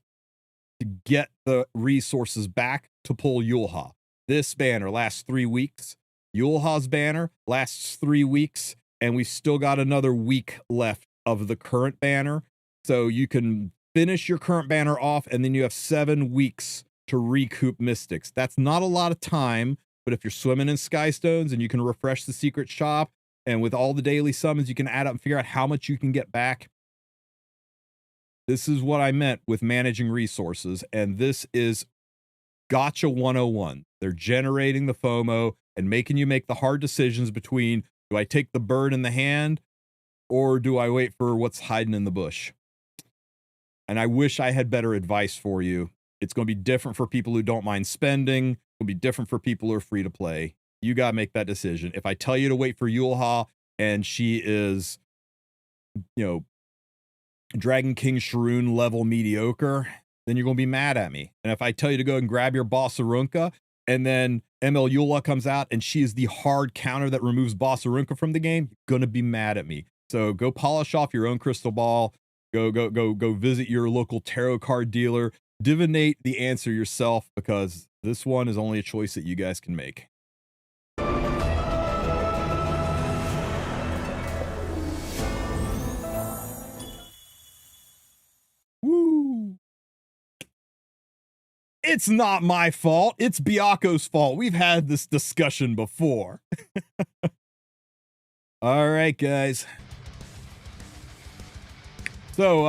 to get the resources back to pull Yulha. This banner lasts 3 weeks. Yulha's banner lasts 3 weeks, and we've still got another week left of the current banner. So you can finish your current banner off, and then you have 7 weeks to recoup mystics. That's not a lot of time, but if you're swimming in Skystones and you can refresh the secret shop, and with all the daily summons, you can add up and figure out how much you can get back. This is what I meant with managing resources, and this is Gotcha 101. They're generating the FOMO and making you make the hard decisions between Do I take the bird in the hand, or do I wait for what's hiding in the bush? And I wish I had better advice for you. It's going to be different for people who don't mind spending. It'll be different for people who are free to play. You got to make that decision. If I tell you to wait for Yulha and she is, you know, Dragon King Sharoon level mediocre, then you're going to be mad at me. And if I tell you to go and grab your Bossarunka and then ML Yula comes out and she is the hard counter that removes Bossarunka from the game, you're going to be mad at me. So go polish off your own crystal ball. Go visit your local tarot card dealer. Divinate the answer yourself, because this one is only a choice that you guys can make. Woo! It's not my fault. It's Byako's fault. We've had this discussion before. All right, guys. So,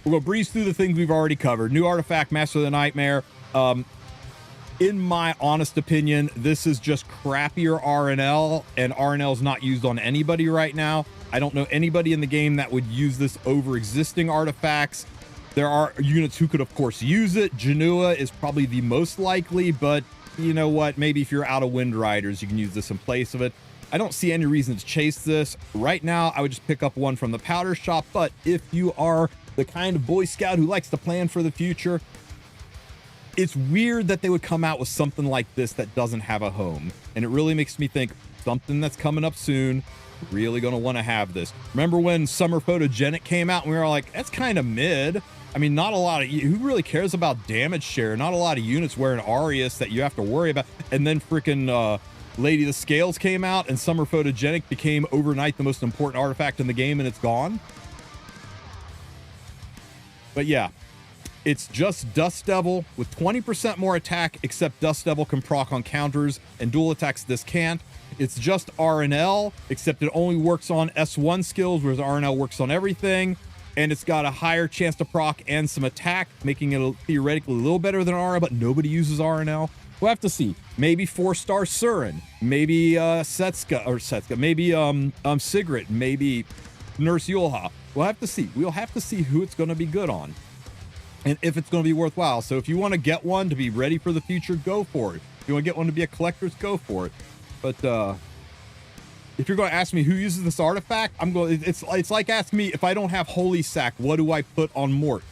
we're going to breeze through the things we've already covered. New artifact, Master of the Nightmare. In my honest opinion, this is just crappier RNL, and RNL is not used on anybody right now. I don't know anybody in the game that would use this over existing artifacts. There are units who could, of course, use it. Janua is probably the most likely, but you know what? Maybe if you're out of Wind Riders, you can use this in place of it. I don't see any reason to chase this. Right now, I would just pick up one from the powder shop, but if you are the kind of Boy Scout who likes to plan for the future, it's weird that they would come out with something like this that doesn't have a home. And it really makes me think something that's coming up soon, really going to want to have this. Remember when Summer Photogenic came out and we were like, that's kind of mid. I mean, not a lot of, who really cares about damage share? Not a lot of units wearing Arius that you have to worry about. And then freaking Lady of the Scales came out and Summer Photogenic became overnight the most important artifact in the game, and it's gone. But yeah, it's just Dust Devil with 20% more attack, except Dust Devil can proc on counters and dual attacks this can't. It's just RNL, except it only works on S1 skills, whereas RNL works on everything. And it's got a higher chance to proc and some attack, making it theoretically a little better than RNL, but nobody uses RNL. We'll have to see. Maybe 4-star Surin, maybe Setska, maybe Sigrid, maybe Nurse Yulha. We'll have to see. We'll have to see who it's going to be good on and if it's going to be worthwhile. So if you want to get one to be ready for the future, go for it. If you want to get one to be a collector, go for it. But if you're going to ask me who uses this artifact, I'm going. It's like asking me if I don't have Holy Sack, what do I put on Mort?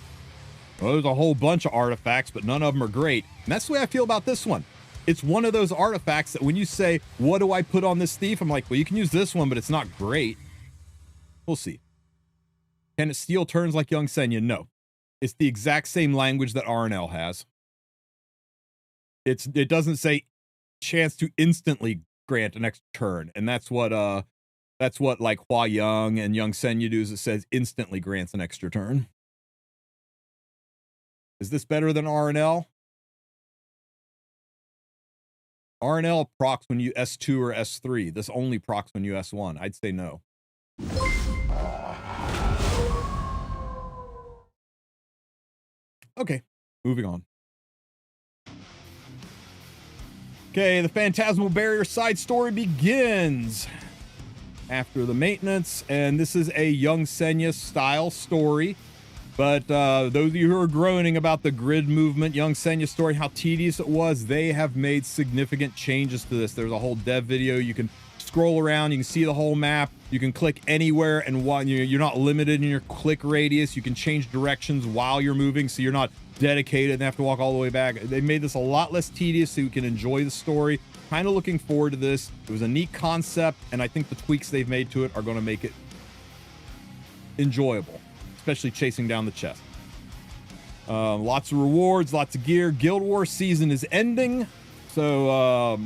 Well, there's a whole bunch of artifacts, but none of them are great. And that's the way I feel about this one. It's one of those artifacts that when you say, what do I put on this thief? I'm like, well, you can use this one, but it's not great. We'll see. Can it steal turns like Young Senya? No. It's the exact same language that RNL has. It doesn't say chance to instantly grant an extra turn. And that's what like Hua Young and Young Senya do, is it says instantly grants an extra turn. Is this better than RNL? RNL procs when you S2 or S3. This only procs when you S1. I'd say no. Okay, moving on. Okay, the Phantasmal Barrier side story begins after the maintenance, and this is a Young Senya style story. But those of you who are groaning about the grid movement, Young Senya story, how tedious it was, they have made significant changes to this. There's a whole dev video. You can scroll around, you can see the whole map, you can click anywhere, and while you're not limited in your click radius, you can change directions while you're moving, so you're not dedicated and have to walk all the way back. They made this a lot less tedious so you can enjoy the story. Kind of looking forward to this. It was a neat concept, and I think the tweaks they've made to it are going to make it enjoyable, especially chasing down the chest. Lots of rewards, lots of gear. Guild War season is ending, so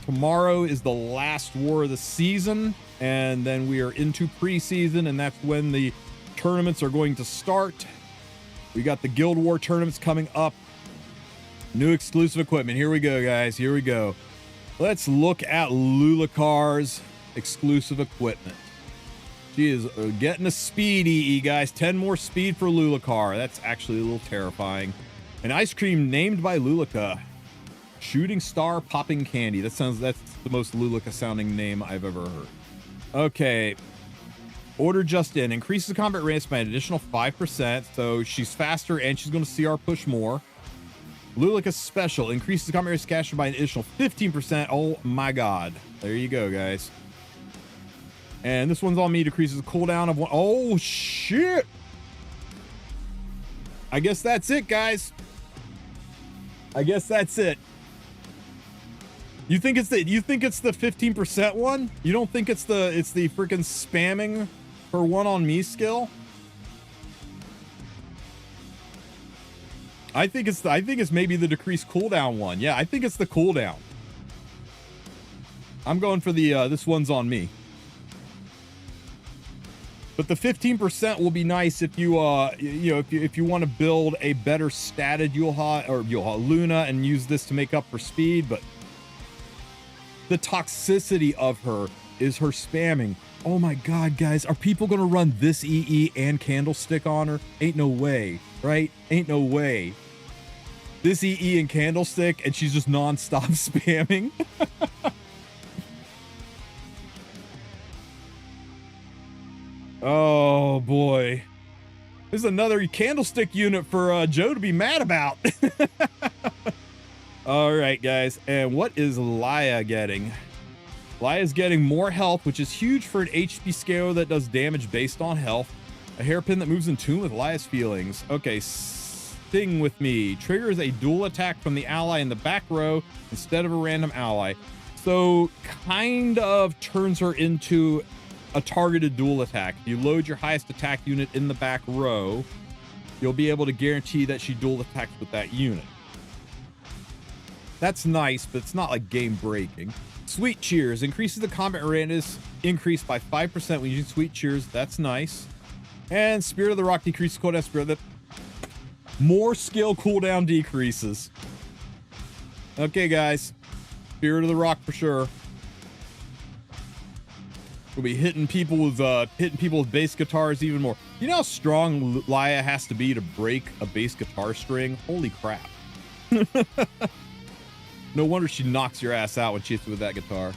tomorrow is the last war of the season, and then we are into preseason, and that's when the tournaments are going to start. We got the Guild War tournaments coming up. New exclusive equipment. Here we go, guys. Here we go. Let's look at Lulakar's exclusive equipment. She is getting a speed EE, guys. 10 more speed for Lulakar. That's actually a little terrifying. An ice cream named by Lulaka. Shooting star popping candy. That's the most Lulika sounding name I've ever heard. Okay. Order just in. Increases the combat radius by an additional 5%. So she's faster and she's going to CR push more. Lulika special. Increases the combat radius caster by an additional 15%. Oh my god. There you go, guys. And this one's on me. Decreases the cooldown of one. Oh, shit. I guess that's it, guys. I guess that's it. You think it's the 15% one? You don't think it's the freaking spamming for one on me skill? I think it's maybe the decreased cooldown one. Yeah, I think it's the cooldown. I'm going for the this one's on me. But the 15% will be nice if you if you want to build a better statted Yulha Luna and use this to make up for speed. But the toxicity of her is her spamming. Oh my god, guys, are people gonna run this EE and Candlestick on her? Ain't no way, right? Ain't no way. This EE and Candlestick and she's just non-stop spamming. Oh boy, there's another Candlestick unit for Joe to be mad about. All right, guys, and what is Laya getting? Laya's getting more health, which is huge for an HP scaler that does damage based on health. A hairpin that moves in tune with Laya's feelings. Okay, Sting with me. Triggers a dual attack from the ally in the back row instead of a random ally. So kind of turns her into a targeted dual attack. If you load your highest attack unit in the back row, you'll be able to guarantee that she dual attacks with that unit. That's nice, but it's not like game breaking. Sweet Cheers increases the combat radius increase by 5% when using Sweet Cheers. That's nice. And Spirit of the Rock decreases cooldown. Spirit of the more skill cooldown decreases. Okay, guys. Spirit of the Rock for sure. We'll be hitting people with bass guitars even more. You know how strong Laya has to be to break a bass guitar string? Holy crap. No wonder she knocks your ass out when she hits you with that guitar.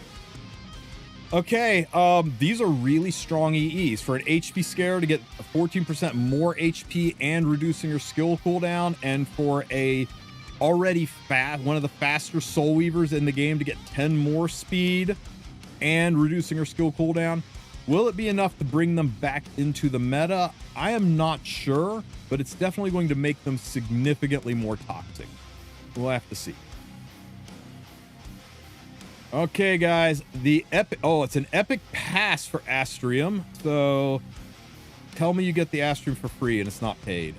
Okay, these are really strong EEs. For an HP scare to get 14% more HP and reducing your skill cooldown, and for a already one of the faster Soul Weavers in the game to get 10 more speed and reducing her skill cooldown. Will it be enough to bring them back into the meta? I am not sure, but it's definitely going to make them significantly more toxic. We'll have to see. Okay, guys, the epic. Oh, it's an epic pass for Astrium. So tell me you get the Astrium for free and it's not paid.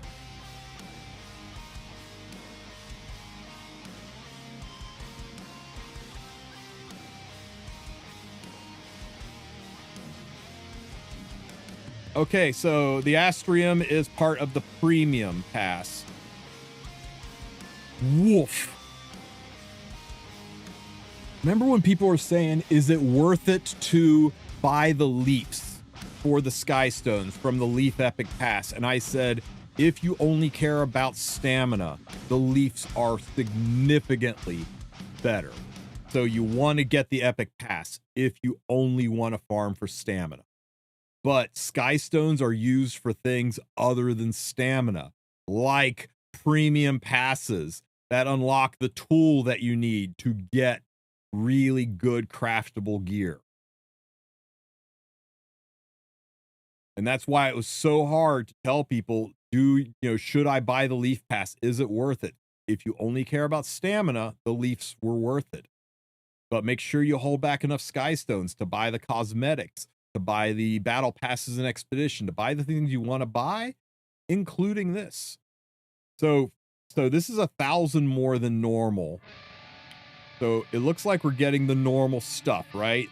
Okay, so the Astrium is part of the premium pass. Woof. Remember when people were saying, is it worth it to buy the Leafs for the Skystones from the Leaf Epic Pass? And I said, if you only care about stamina, the Leafs are significantly better. So you want to get the Epic Pass if you only want to farm for stamina. But Skystones are used for things other than stamina, like premium passes that unlock the tool that you need to get really good craftable gear. And that's why it was so hard to tell people, should I buy the Leaf Pass? Is it worth it? If you only care about stamina, the Leafs were worth it. But make sure you hold back enough Skystones to buy the cosmetics, to buy the battle passes and expedition, to buy the things you want to buy, including this. So this is 1,000 more than normal. So it looks like we're getting the normal stuff, right?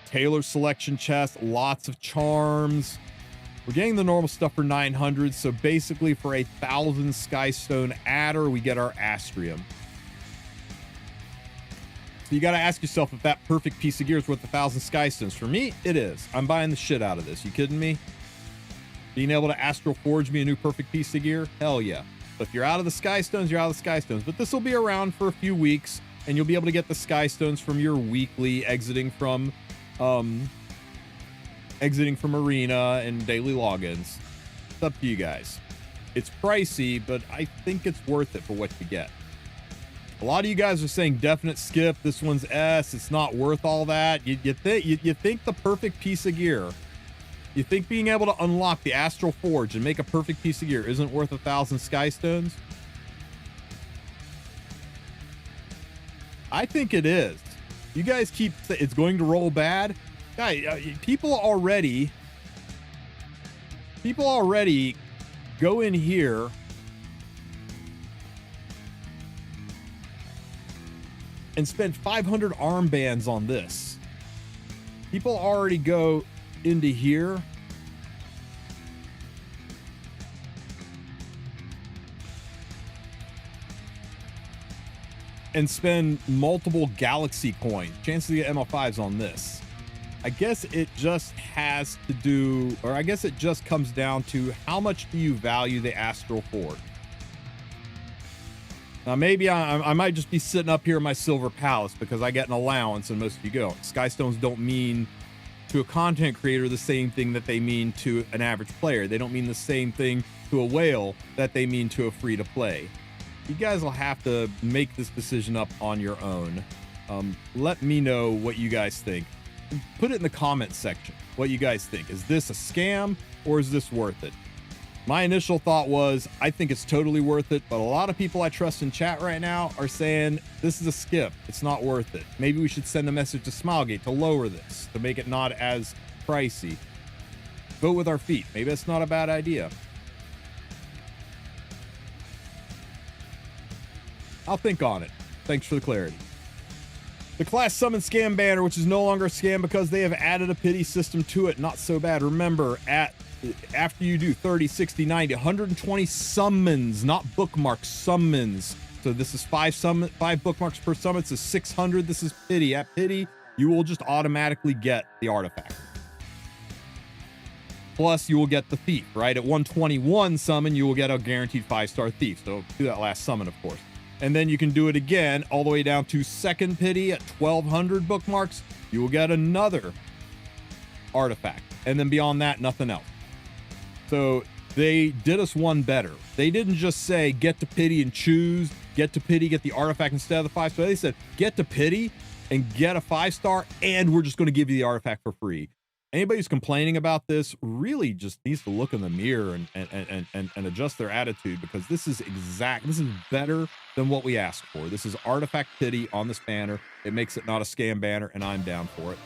Tailor selection chest, lots of charms. We're getting the normal stuff for 900. So basically for 1,000 Skystone adder, we get our Astrium. So you got to ask yourself if that perfect piece of gear is worth 1,000 Skystones. For me, it is. I'm buying the shit out of this. You kidding me? Being able to Astral Forge me a new perfect piece of gear? Hell yeah. But if you're out of the Skystones, you're out of the Skystones. But this will be around for a few weeks. and you'll be able to get the Sky Stones from your weekly exiting from arena and daily logins. It's up to you guys. It's pricey, but I think it's worth it for what you get. A lot of you guys are saying definite skip. This one's S. It's not worth all that. You think the perfect piece of gear. You think being able to unlock the Astral Forge and make a perfect piece of gear isn't worth 1,000 Sky Stones? I think it is. You guys keep saying it's going to roll bad. Guys, people already go in here and spend 500 armbands on this. People already go into here and spend multiple galaxy coins. Chances to get ML5s on this. I guess it just has to do, or I guess it just comes down to how much do you value the Astral Forge? Now, maybe I might just be sitting up here in my Silver Palace because I get an allowance and most of you go. Skystones don't mean to a content creator the same thing that they mean to an average player. They don't mean the same thing to a whale that they mean to a free-to-play. You guys will have to make this decision up on your own. Let me know what you guys think. Put it in the comments section what you guys think. Is this a scam or is this worth it? My initial thought was I think it's totally worth it, but a lot of people I trust in chat right now are saying this is a skip. It's not worth it. Maybe we should send a message to Smilegate to lower this, to make it not as pricey. Vote with our feet. Maybe that's not a bad idea. I'll think on it. Thanks for the clarity. The class summon scam banner, which is no longer a scam because they have added a pity system to it. Not so bad. Remember, after you do 30, 60, 90, 120 summons, not bookmarks, summons. So this is 5 bookmarks per summon. This is 600. This is pity. At pity, you will just automatically get the artifact. Plus, you will get the thief, right? At 121 summon, you will get a guaranteed 5-star thief. So do that last summon, of course. And then you can do it again all the way down to second pity at 1200 bookmarks. You will get another artifact. And then beyond that, nothing else. So they did us one better. They didn't just say get to pity and choose, get to pity, get the artifact instead of the 5-star. They said get to pity and get a 5-star, and we're just going to give you the artifact for free. Anybody who's complaining about this really just needs to look in the mirror and adjust their attitude, because this is better than what we asked for. This is artifact pity on this banner. It makes it not a scam banner, and I'm down for it.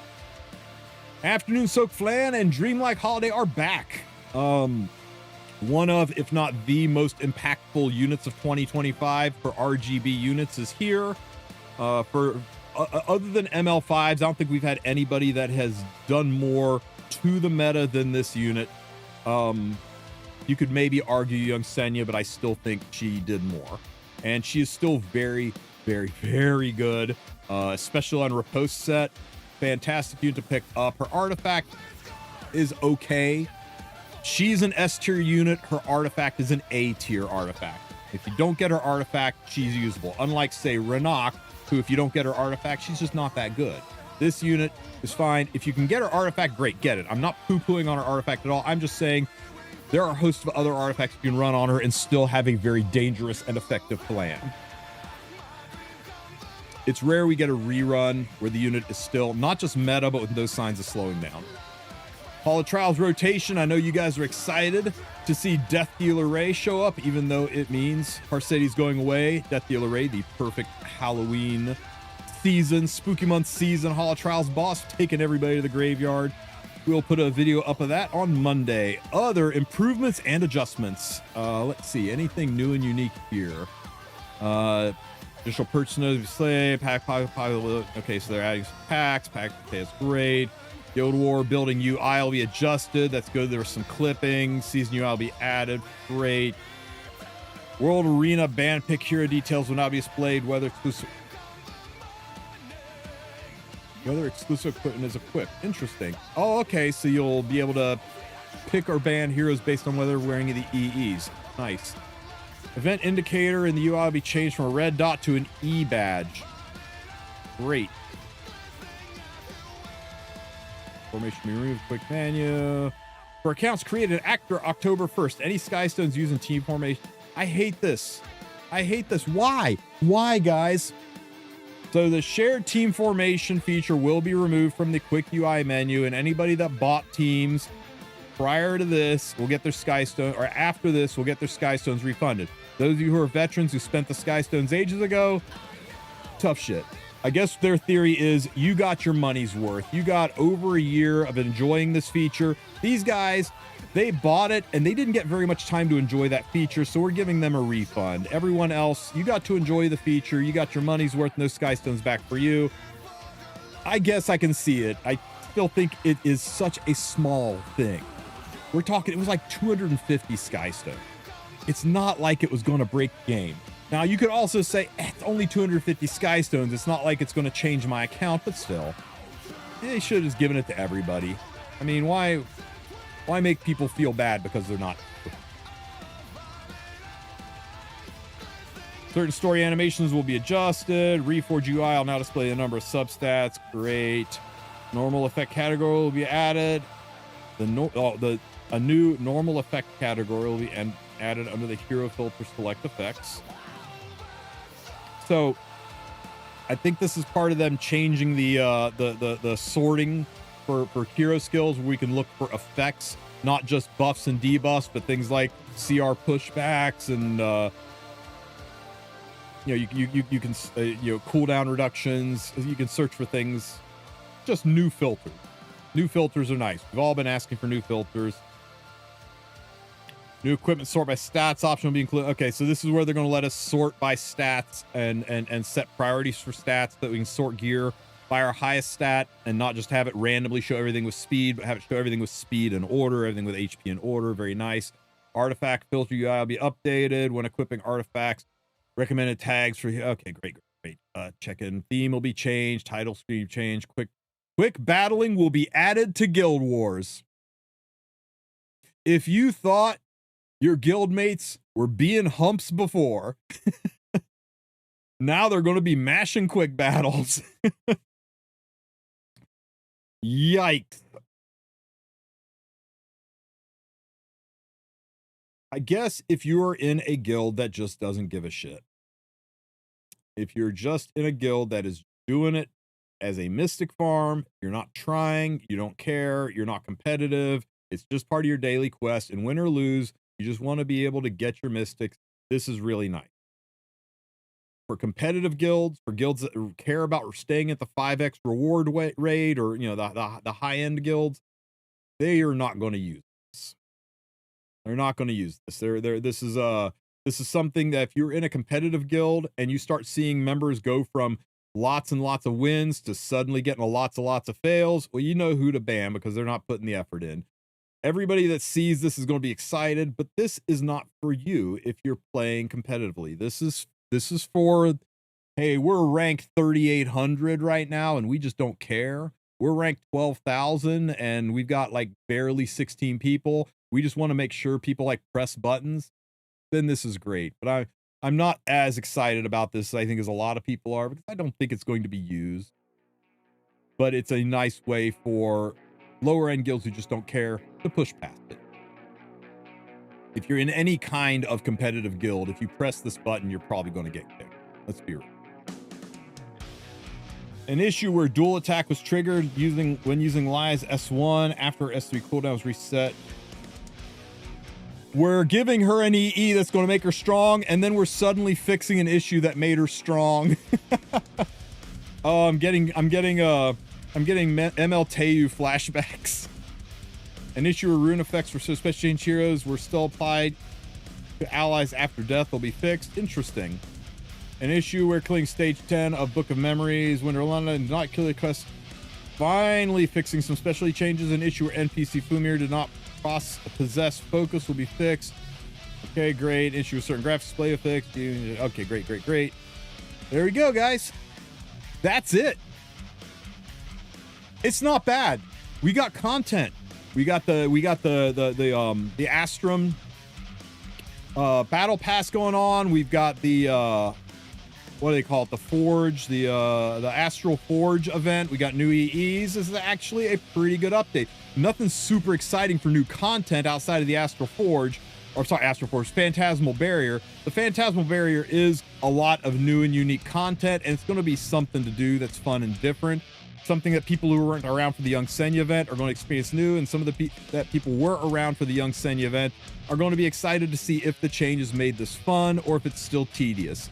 Afternoon Soak Flan and Dreamlike Holiday are back. One of, if not the most impactful units of 2025 for RGB units is here. Other than ML5s, I don't think we've had anybody that has done more to the meta than this unit. You could maybe argue Young Senya, but I still think she did more. And she is still very, very, very good, especially on Riposte set. Fantastic unit to pick up. Her artifact is okay. She's an S-tier unit. Her artifact is an A-tier artifact. If you don't get her artifact, she's usable. Unlike, say, Renak, who, if you don't get her artifact, she's just not that good. This unit is fine. If you can get her artifact, great, get it. I'm not poo-pooing on her artifact at all. I'm just saying there are a host of other artifacts you can run on her and still have a very dangerous and effective plan. It's rare we get a rerun where the unit is still not just meta, but with no signs of slowing down. Hall of Trials rotation. I know you guys are excited to see Death Dealer Ray show up, even though it means Parceti's going away. Death Dealer Ray, the perfect Halloween season, spooky month season Hall of Trials boss, taking everybody to the graveyard. We'll put a video up of that on Monday. Other improvements and adjustments. Let's see, anything new and unique here. Additional purchase notice, pack, okay, so they're adding some packs. Pack, okay, that's great. Guild War building UI will be adjusted. That's good. There were some clippings. Season UI will be added. Great. World Arena band pick hero details will not be displayed. Whether exclusive equipment is equipped. Interesting. Oh, okay. So you'll be able to pick or ban heroes based on whether they're wearing the EEs. Nice. Event indicator in the UI will be changed from a red dot to an E badge. Great. Formation be removed. Quick menu. For accounts created after October 1st, any Skystones using team formation. I hate this. I hate this. Why? Why, guys? So the shared team formation feature will be removed from the quick UI menu, and anybody that bought teams prior to this will get their Skystone, or after this will get their Skystones refunded. Those of you who are veterans who spent the Skystones ages ago, tough shit. I guess their theory is you got your money's worth. You got over a year of enjoying this feature. These guys, they bought it and they didn't get very much time to enjoy that feature, so we're giving them a refund. Everyone else, you got to enjoy the feature. You got your money's worth, no Skystones back for you. I guess I can see it. I still think it is such a small thing. We're talking, it was like 250 Skystones. It's not like it was going to break the game. Now, you could also say, it's only 250 Skystones. It's not like it's going to change my account, but still. They should have just given it to everybody. I mean, why make people feel bad because they're not? Certain story animations will be adjusted. Reforge UI will now display a number of substats. Great. Normal effect category will be added. A new normal effect category will be added under the hero filter select effects. So I think this is part of them changing the sorting for hero skills, where we can look for effects, not just buffs and debuffs, but things like CR pushbacks and you can cooldown reductions. You can search for things. Just new filters. New filters are nice. We've all been asking for new filters. New equipment sort by stats option will be included. Okay, so this is where they're going to let us sort by stats and set priorities for stats, so that we can sort gear by our highest stat and not just have it randomly show everything with speed, but have it show everything with speed and order, everything with HP and order. Very nice. Artifact filter UI will be updated when equipping artifacts. Recommended tags for, okay, great. Check-in theme will be changed. Title screen change. Quick battling will be added to Guild Wars. If you thought your guild mates were being humps before, now they're going to be mashing quick battles. Yikes. I guess if you are in a guild that just doesn't give a shit, if you're just in a guild that is doing it as a mystic farm, you're not trying, you don't care, you're not competitive, it's just part of your daily quest, and win or lose, you just want to be able to get your mystics, this is really nice. For competitive guilds, for guilds that care about staying at the 5x reward rate, or the high-end guilds, they are not going to use this. They're not going to use this. This is something that if you're in a competitive guild and you start seeing members go from lots and lots of wins to suddenly getting lots of fails, well, you know who to ban because they're not putting the effort in. Everybody that sees this is going to be excited, but this is not for you if you're playing competitively. This is for, hey, we're ranked 3,800 right now and we just don't care. We're ranked 12,000 and we've got like barely 16 people. We just want to make sure people like press buttons. Then this is great. But I'm not as excited about this, I think, as a lot of people are, because I don't think it's going to be used. But it's a nice way for lower end guilds who just don't care to push past it. If you're in any kind of competitive guild, if you press this button, you're probably going to get kicked. Let's be real. An issue where dual attack was triggered when using Lies S1 after S3 cooldown was reset. We're giving her an EE that's going to make her strong, and then we're suddenly fixing an issue that made her strong. I'm getting MLTU flashbacks. An issue where rune effects for special change heroes were still applied to allies after death will be fixed. Interesting. An issue where killing stage 10 of Book of Memories, Winter London, did not kill the quest. Finally fixing some specialty changes. An issue where NPC Fumir did not possess focus will be fixed. Okay, great. Issue with certain graphics display effects. Okay, great. There we go, guys. That's it. It's not bad. We got content. We got the Astrum battle pass going on. We've got the what do they call it? The Forge, the Astral Forge event. We got new EEs. This is actually a pretty good update. Nothing super exciting for new content outside of the Astral Forge, or sorry, Astral Forge, Phantasmal Barrier. The Phantasmal Barrier is a lot of new and unique content, and it's going to be something to do that's fun and different. Something that people who weren't around for the Young Senya event are going to experience new, and some of the that people were around for the Young Senya event are going to be excited to see if the changes made this fun or if it's still tedious.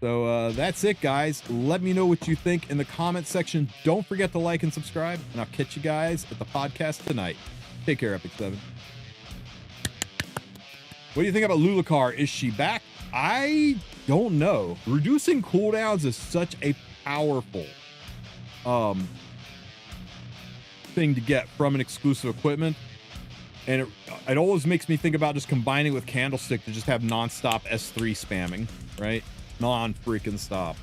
So that's it, guys. Let me know what you think in the comment section. Don't forget to like and subscribe, and I'll catch you guys at the podcast tonight. Take care, Epic 7. What do you think about Lulakar? Is she back? I don't know. Reducing cooldowns is such a powerful thing to get from an exclusive equipment, and it always makes me think about just combining with Candlestick to just have non-stop S3 spamming, right? Non-freaking stop.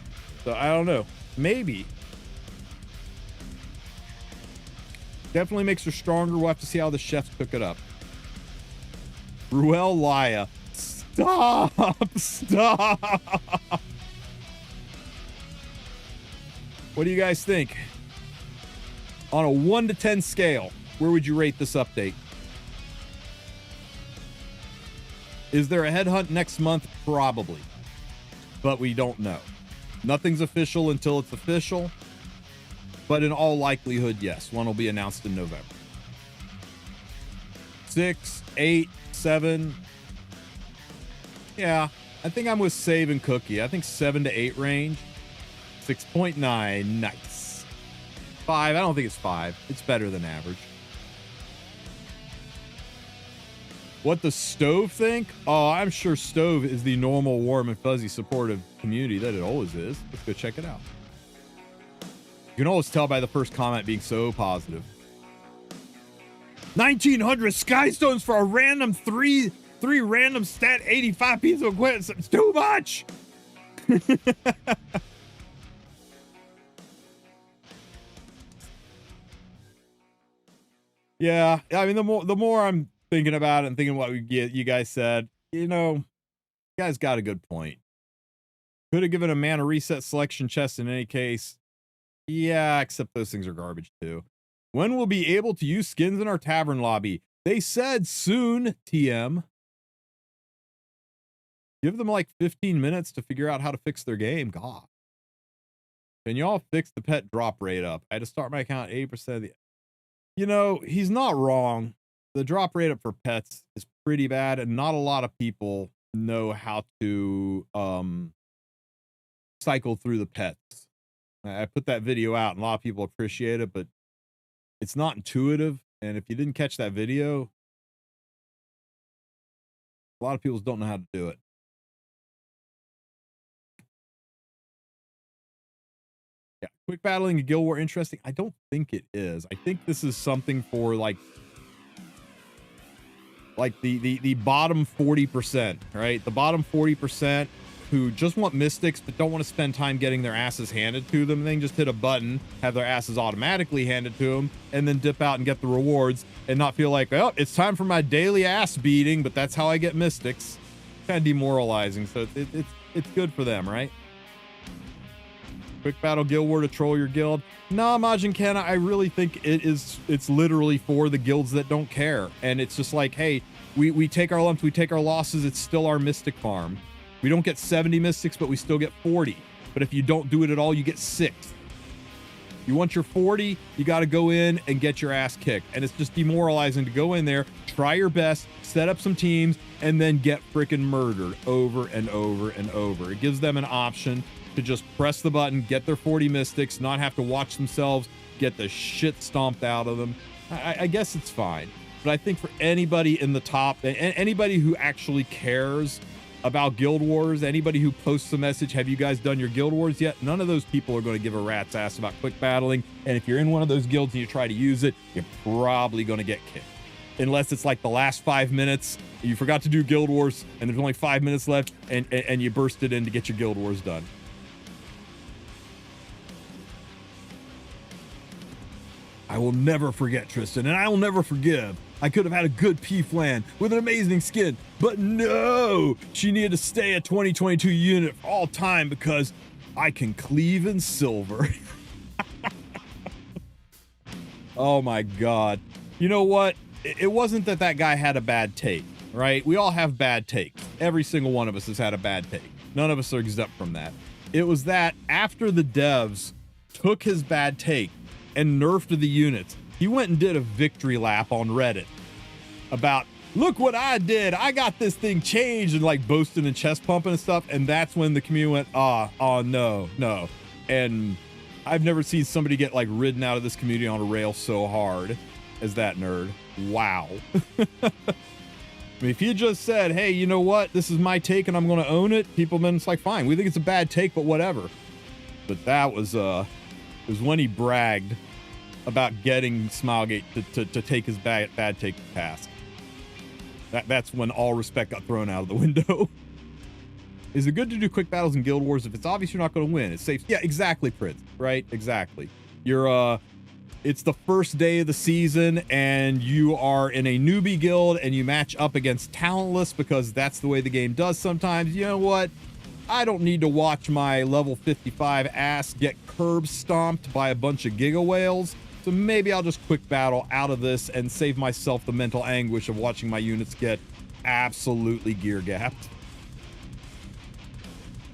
So I don't know, maybe. Definitely makes her stronger. We'll have to see how the chefs cook it up. Ruel Laya, stop. What do you guys think? On a 1 to 10 scale, where would you rate this update? Is there a headhunt next month? Probably. But we don't know. Nothing's official until it's official. But in all likelihood, yes. One will be announced in November. 6, 8, 7. Yeah, I think I'm with Save and Cookie. I think 7 to 8 range. 6.9, nice. 5, I don't think it's 5. It's better than average. What does Stove think? Oh, I'm sure Stove is the normal, warm, and fuzzy supportive community that it always is. Let's go check it out. You can always tell by the first comment being so positive. 1,900 Skystones for a random three random stat 85 pieces of equipment. It's too much. Yeah, I mean, the more I'm thinking about it and thinking what you guys said, you know, you guys got a good point. Could have given a mana reset selection chest in any case. Yeah, except those things are garbage too. When we'll be able to use skins in our tavern lobby? They said soon, TM. Give them like 15 minutes to figure out how to fix their game. God. Can y'all fix the pet drop rate up? I had to start my account 80% of the... You know, he's not wrong. The drop rate up for pets is pretty bad, and not a lot of people know how to cycle through the pets. I put that video out, and a lot of people appreciate it, but it's not intuitive. And if you didn't catch that video, a lot of people don't know how to do it. Yeah, quick battling in Guild War interesting? I don't think it is. I think this is something for like the bottom 40%, right? The bottom 40% who just want mystics but don't want to spend time getting their asses handed to them. They can just hit a button, have their asses automatically handed to them, and then dip out and get the rewards and not feel like, oh, it's time for my daily ass beating, but that's how I get mystics. Kind of demoralizing. So it's good for them, right? Quick battle Guild War to troll your guild. Nah, Majin Kenna, I really think it's literally for the guilds that don't care. And it's just like, hey, we take our lumps, we take our losses, it's still our mystic farm. We don't get 70 mystics, but we still get 40. But if you don't do it at all, you get 6. You want your 40, you got to go in and get your ass kicked. And it's just demoralizing to go in there, try your best, set up some teams, and then get freaking murdered over and over and over. It gives them an option to just press the button, get their 40 mystics, not have to watch themselves get the shit stomped out of them. I guess it's fine. But I think for anybody in the top, and anybody who actually cares about Guild Wars, anybody who posts a message, have you guys done your Guild Wars yet? None of those people are going to give a rat's ass about quick battling. And if you're in one of those guilds and you try to use it, you're probably going to get kicked. Unless it's like the last 5 minutes, you forgot to do Guild Wars and there's only 5 minutes left and you bursted in to get your Guild Wars done. I will never forget Tristen, and I will never forgive. I could have had a good P-Flan with an amazing skin, but no! She needed to stay a 2022 unit for all time because I can cleave in silver. Oh my god. You know what? It wasn't that that guy had a bad take, right? We all have bad takes. Every single one of us has had a bad take. None of us are exempt from that. It was that after the devs took his bad take and nerfed the units, he went and did a victory lap on Reddit about, look what I did. I got this thing changed, and like boasting and chest pumping and stuff. And that's when the community went, oh no. And I've never seen somebody get like ridden out of this community on a rail so hard as that nerd. Wow. I mean, if you just said, hey, you know what? This is my take and I'm going to own it. People then it's like, fine, we think it's a bad take, but whatever. But that was, it was when he bragged about getting Smilegate to take his bad take to task. That's when all respect got thrown out of the window. Is it good to do quick battles in Guild Wars if it's obvious you're not going to win? It's safe. Yeah, exactly, Prince. Right? Exactly. You're, it's the first day of the season and you are in a newbie guild and you match up against talentless because that's the way the game does sometimes. You know what? I don't need to watch my level 55 ass get curb stomped by a bunch of Giga Whales. So maybe I'll just quick battle out of this and save myself the mental anguish of watching my units get absolutely gear gapped.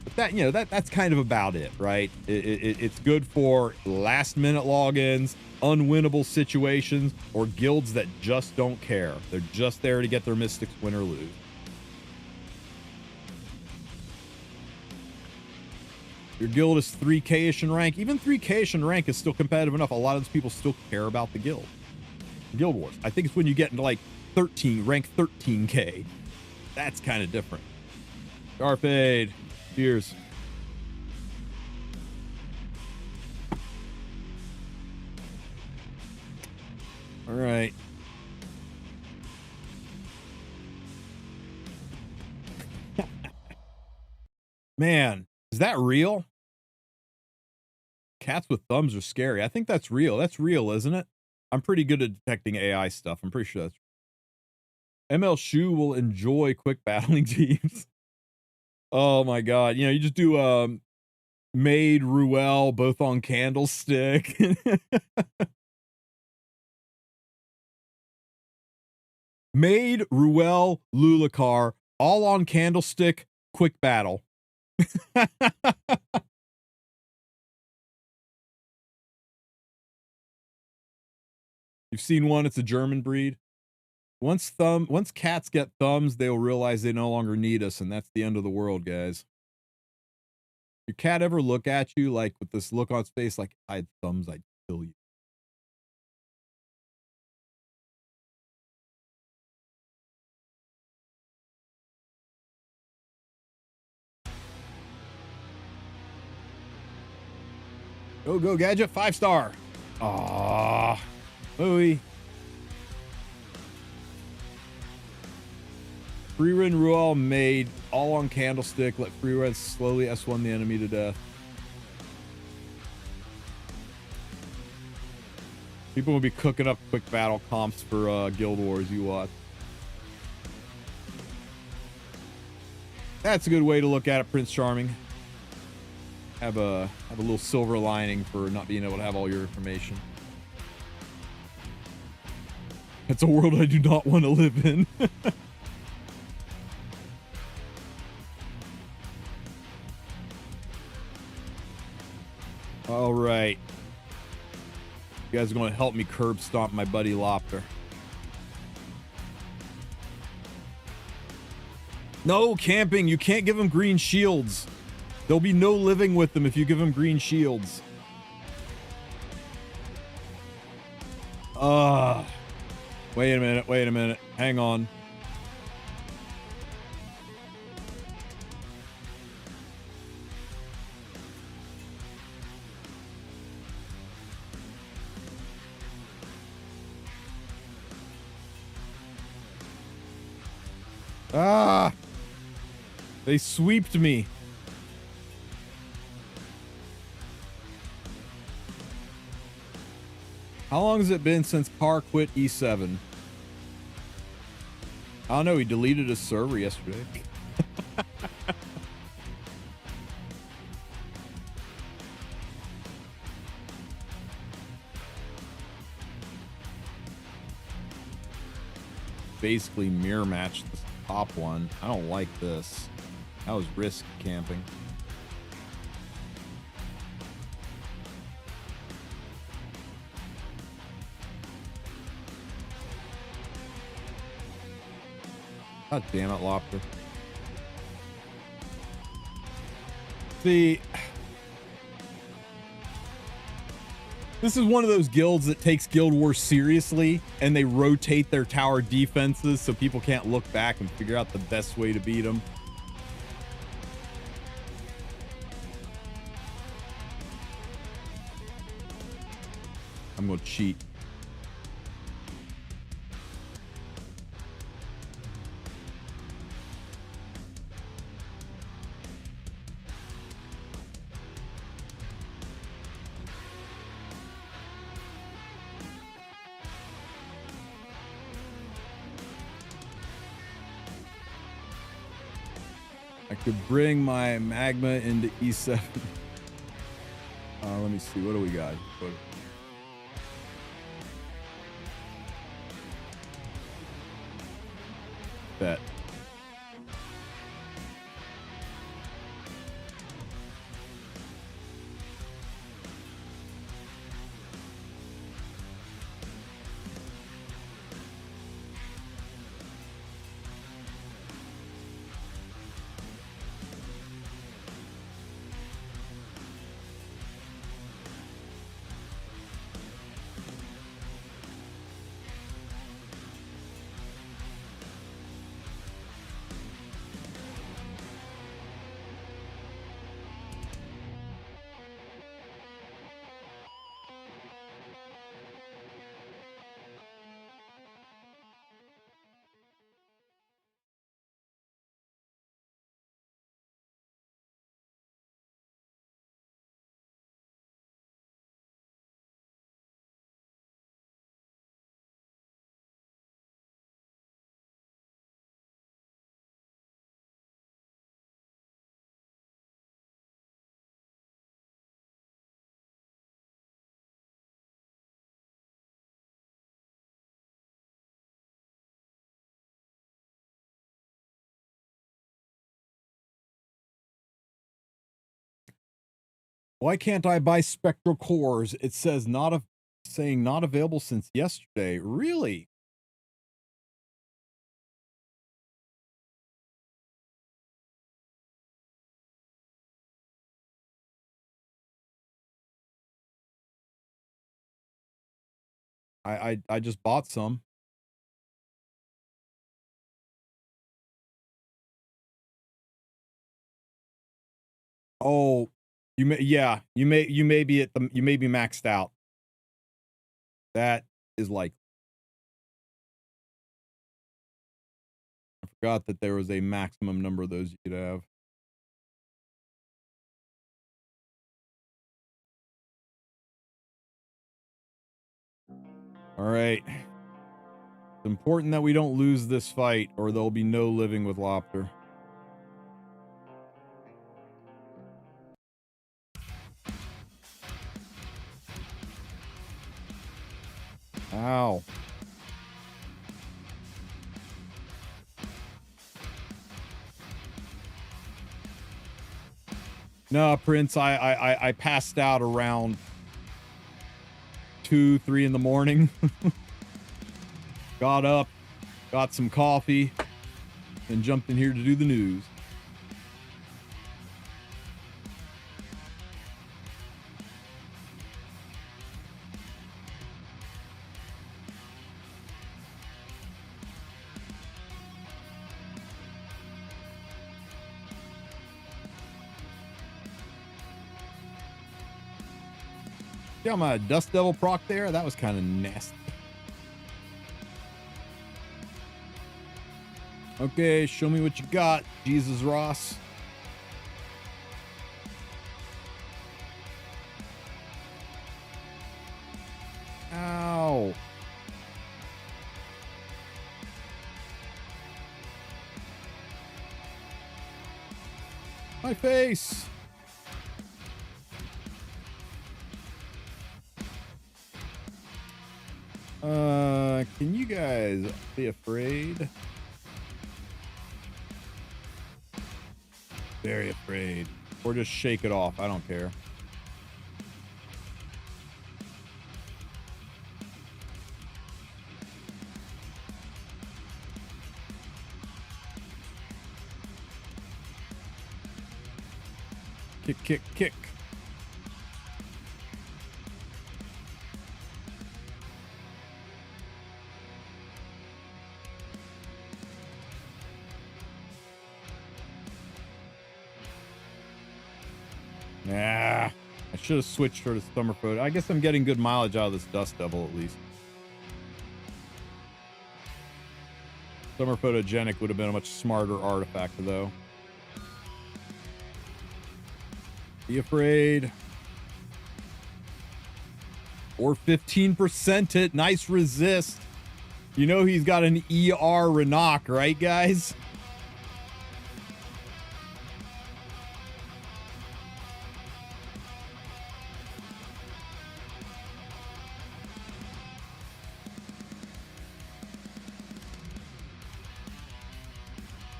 But that, you know, that's kind of about it, right? It's good for last minute logins, unwinnable situations, or guilds that just don't care. They're just there to get their mystics win or lose. Your guild is 3K-ish in rank. Even 3K-ish in rank is still competitive enough. A lot of those people still care about the guild. Guild Wars. I think it's when you get into like rank 13K. That's kind of different. Garfade. Cheers. All right. Man, is that real? Cats with thumbs are scary. I think that's real. That's real, isn't it? I'm pretty good at detecting AI stuff. I'm pretty sure that's ML Shu will enjoy quick battling teams. Oh my god. You know, you just do Maid, Ruel, both on Candlestick. Maid, Ruel, Lulakar, all on Candlestick, quick battle. You've seen one, it's a German breed. Once cats get thumbs, they'll realize they no longer need us, and that's the end of the world, guys. Your cat ever look at you like with this look on its face like, I had thumbs, I'd kill you? Go, Gadget, 5-star. Aww. Ooey. Free run Ruel Maid, all on Candlestick. Let free run slowly S1 the enemy to death. People will be cooking up quick battle comps for Guild Wars, you watch. That's a good way to look at it, Prince Charming. Have a little silver lining for not being able to have all your information. It's a world I do not want to live in. All right. You guys are going to help me curb stomp my buddy Lopter. No camping. You can't give him green shields. There'll be no living with them if you give him green shields. Wait a minute. Hang on. They sweeped me. How long has it been since Carr quit E7? I don't know. He deleted his server yesterday. Basically mirror matched the top one. I don't like this. That was risk camping. God damn it, Lopter. See, this is one of those guilds that takes Guild Wars seriously, and they rotate their tower defenses so people can't look back and figure out the best way to beat them. I'm gonna cheat. I could bring my magma into E7. Let me see. What do we got? Bet. Why can't I buy spectral cores? It says saying not available since yesterday. Really? I just bought some. Oh, you may be maxed out. That is like, I forgot that there was a maximum number of those you could have. All right. It's important that we don't lose this fight, or there'll be no living with Lopter. Ow. No, Prince, I passed out around 2, 3 in the morning. Got up, got some coffee, and jumped in here to do the news. Got my Dust Devil proc there. That was kind of nasty. Okay, show me what you got, Jesus Ross. My face. Can you guys be afraid? Very afraid. Or just shake it off. I don't care. Kick, kick, kick. Nah, I should have switched her to Summer Photo. I guess I'm getting good mileage out of this Dust Devil at least. Summer Photogenic would have been a much smarter artifact though. Be afraid. Or 15% it. Nice resist. You know he's got an ER Renok, right, guys?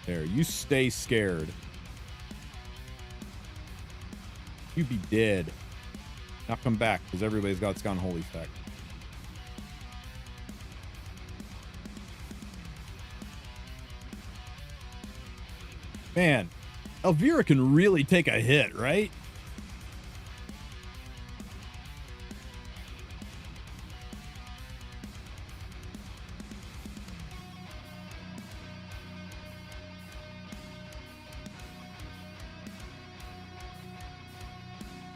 There, you stay scared. You be dead. Now come back, because everybody's got Scan Holy Effect. Man, Elvira can really take a hit, right?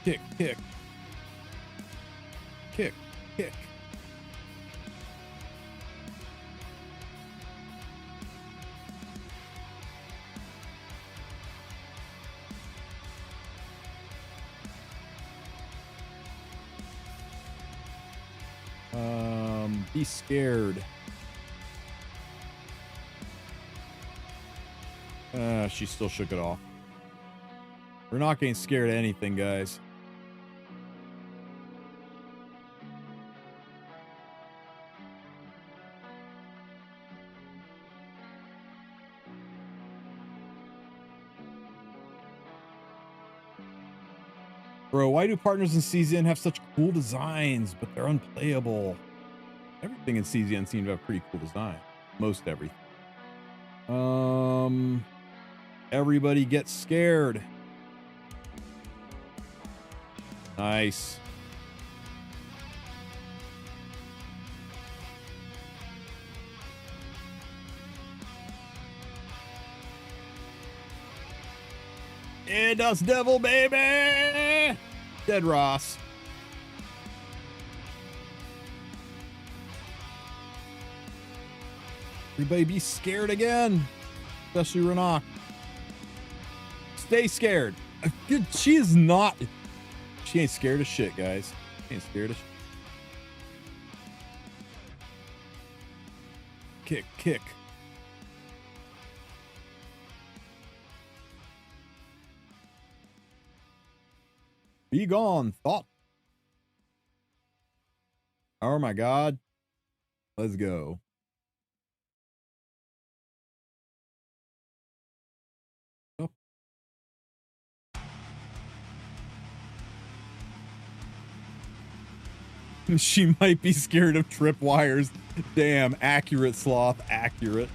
Kick, kick. Kick, kick. Be scared. She still shook it off. Renok ain't scared of anything, guys. Bro, why do partners in CZN have such cool designs, but they're unplayable? Everything in CZN seemed to have pretty cool design. Most everything. Everybody gets scared. Nice. Yeah, Dust Devil, baby! Dead Ross. Everybody be scared again. Especially Renok. Stay scared. She is not. She ain't scared of shit, guys. She ain't scared of shit. Kick, kick. Be gone, thought. Oh my god. Let's go. Oh. She might be scared of tripwires. Damn, accurate, Sloth, accurate.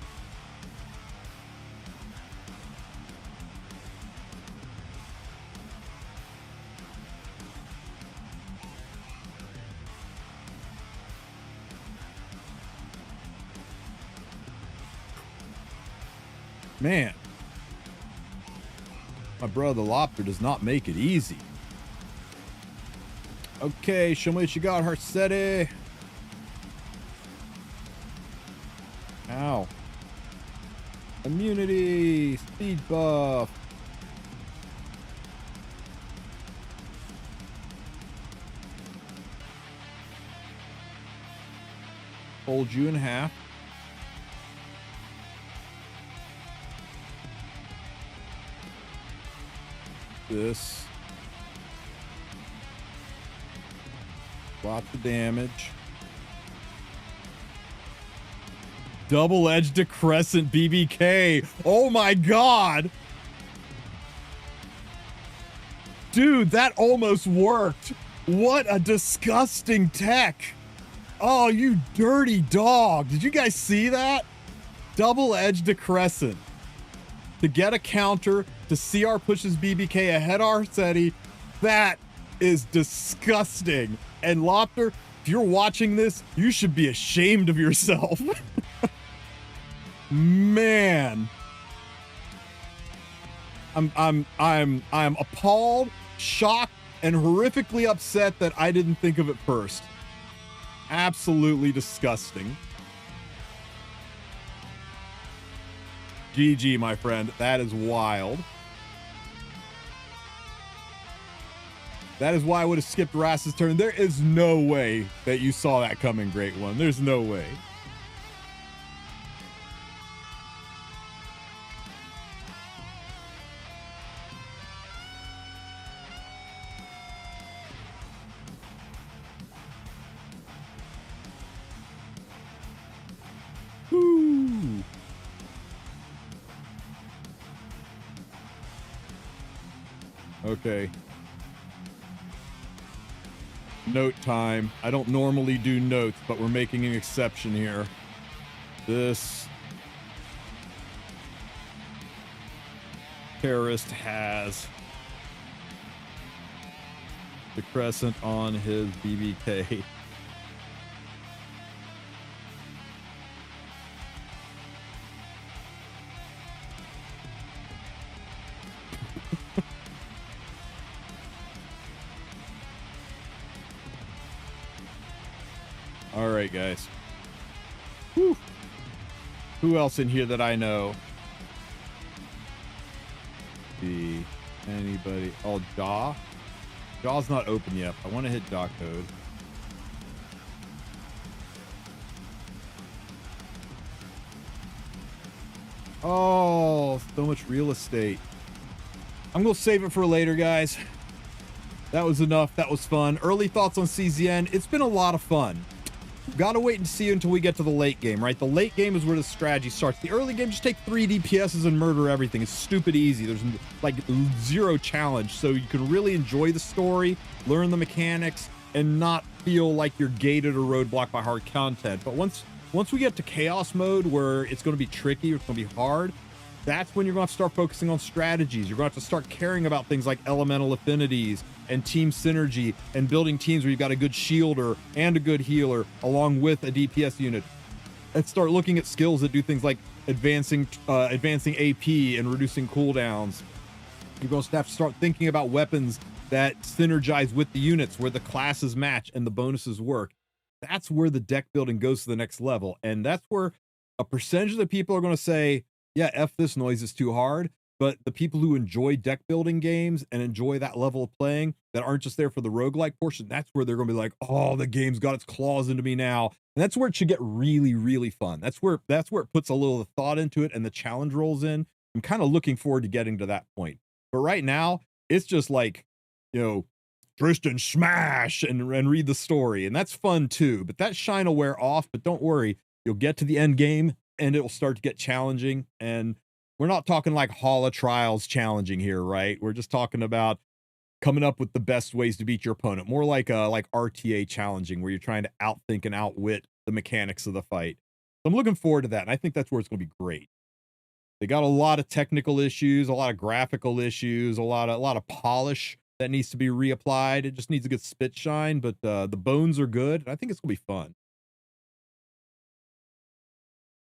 Man, my brother the Lobster does not make it easy. Okay, show me what you got, Harsetti. Ow. Immunity, speed buff. Hold you in half. this. Lots of damage. Double-edged decrescent BBK. Oh my god! Dude, that almost worked. What a disgusting tech. Oh, you dirty dog. Did you guys see that? Double-edged decrescent. To get a counter to CR pushes BBK ahead of Arcetti. That is disgusting. And Lopter, if you're watching this, you should be ashamed of yourself. Man. I'm appalled, shocked, and horrifically upset that I didn't think of it first. Absolutely disgusting. GG, my friend. That is wild. That is why I would have skipped Rass's turn. There is no way that you saw that coming, Great One. There's no way. Woo. Okay. Note time. I don't normally do notes, but we're making an exception here. This terrorist has the crescent on his BBK. All right, guys. Whew. Who else in here that I know? See anybody? Oh, Jaw. Jaw's not open yet. I want to hit Jaw code. Oh, so much real estate. I'm gonna save it for later, guys. That was enough. That was fun. Early thoughts on CZN. It's been a lot of fun. Gotta wait and see until we get to the late game, right? The late game is where the strategy starts. The early game, just take 3 DPSs and murder everything. It's stupid easy. There's like zero challenge. So you can really enjoy the story, learn the mechanics, and not feel like you're gated or roadblocked by hard content. But once we get to chaos mode where it's going to be tricky, it's going to be hard, that's when you're going to have to start focusing on strategies. You're going to have to start caring about things like elemental affinities and team synergy and building teams where you've got a good shielder and a good healer along with a DPS unit. And start looking at skills that do things like advancing AP and reducing cooldowns. You're going to have to start thinking about weapons that synergize with the units where the classes match and the bonuses work. That's where the deck building goes to the next level. And that's where a percentage of the people are going to say, yeah, F this noise is too hard. But the people who enjoy deck building games and enjoy that level of playing that aren't just there for the roguelike portion, that's where they're going to be like, oh, the game's got its claws into me now. And that's where it should get really, really fun. That's where it puts a little thought into it and the challenge rolls in. I'm kind of looking forward to getting to that point. But right now, it's just like, you know, Tristen smash and read the story. And that's fun too. But that shine will wear off. But don't worry, you'll get to the end game and it will start to get challenging. And we're not talking like Hall of Trials challenging here, right? We're just talking about coming up with the best ways to beat your opponent. More like RTA challenging, where you're trying to outthink and outwit the mechanics of the fight. So I'm looking forward to that, and I think that's where it's going to be great. They got a lot of technical issues, a lot of graphical issues, a lot of polish that needs to be reapplied. It just needs a good spit shine, but the bones are good. I think it's going to be fun.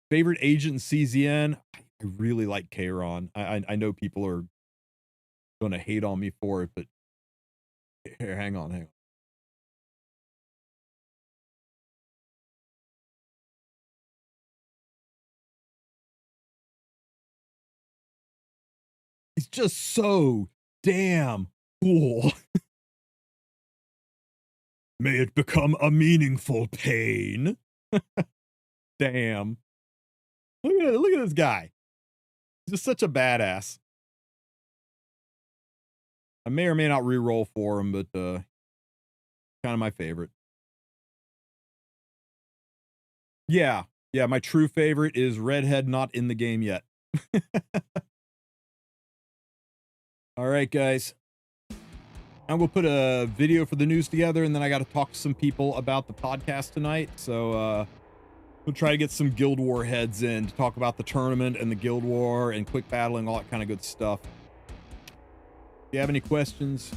Favorite agent in CZN? I really like Kayron. I know people are going to hate on me for it, but here, hang on. He's just so damn cool. May it become a meaningful pain. Damn. Look at this guy. He's just such a badass. I may or may not re-roll for him, but kind of my favorite. Yeah, yeah, my true favorite is Redhead, not in the game yet. All right, guys. I'm gonna put a video for the news together, and then I got to talk to some people about the podcast tonight. So we'll try to get some Guild War heads in to talk about the tournament and the Guild War and quick battling, all that kind of good stuff. If you have any questions,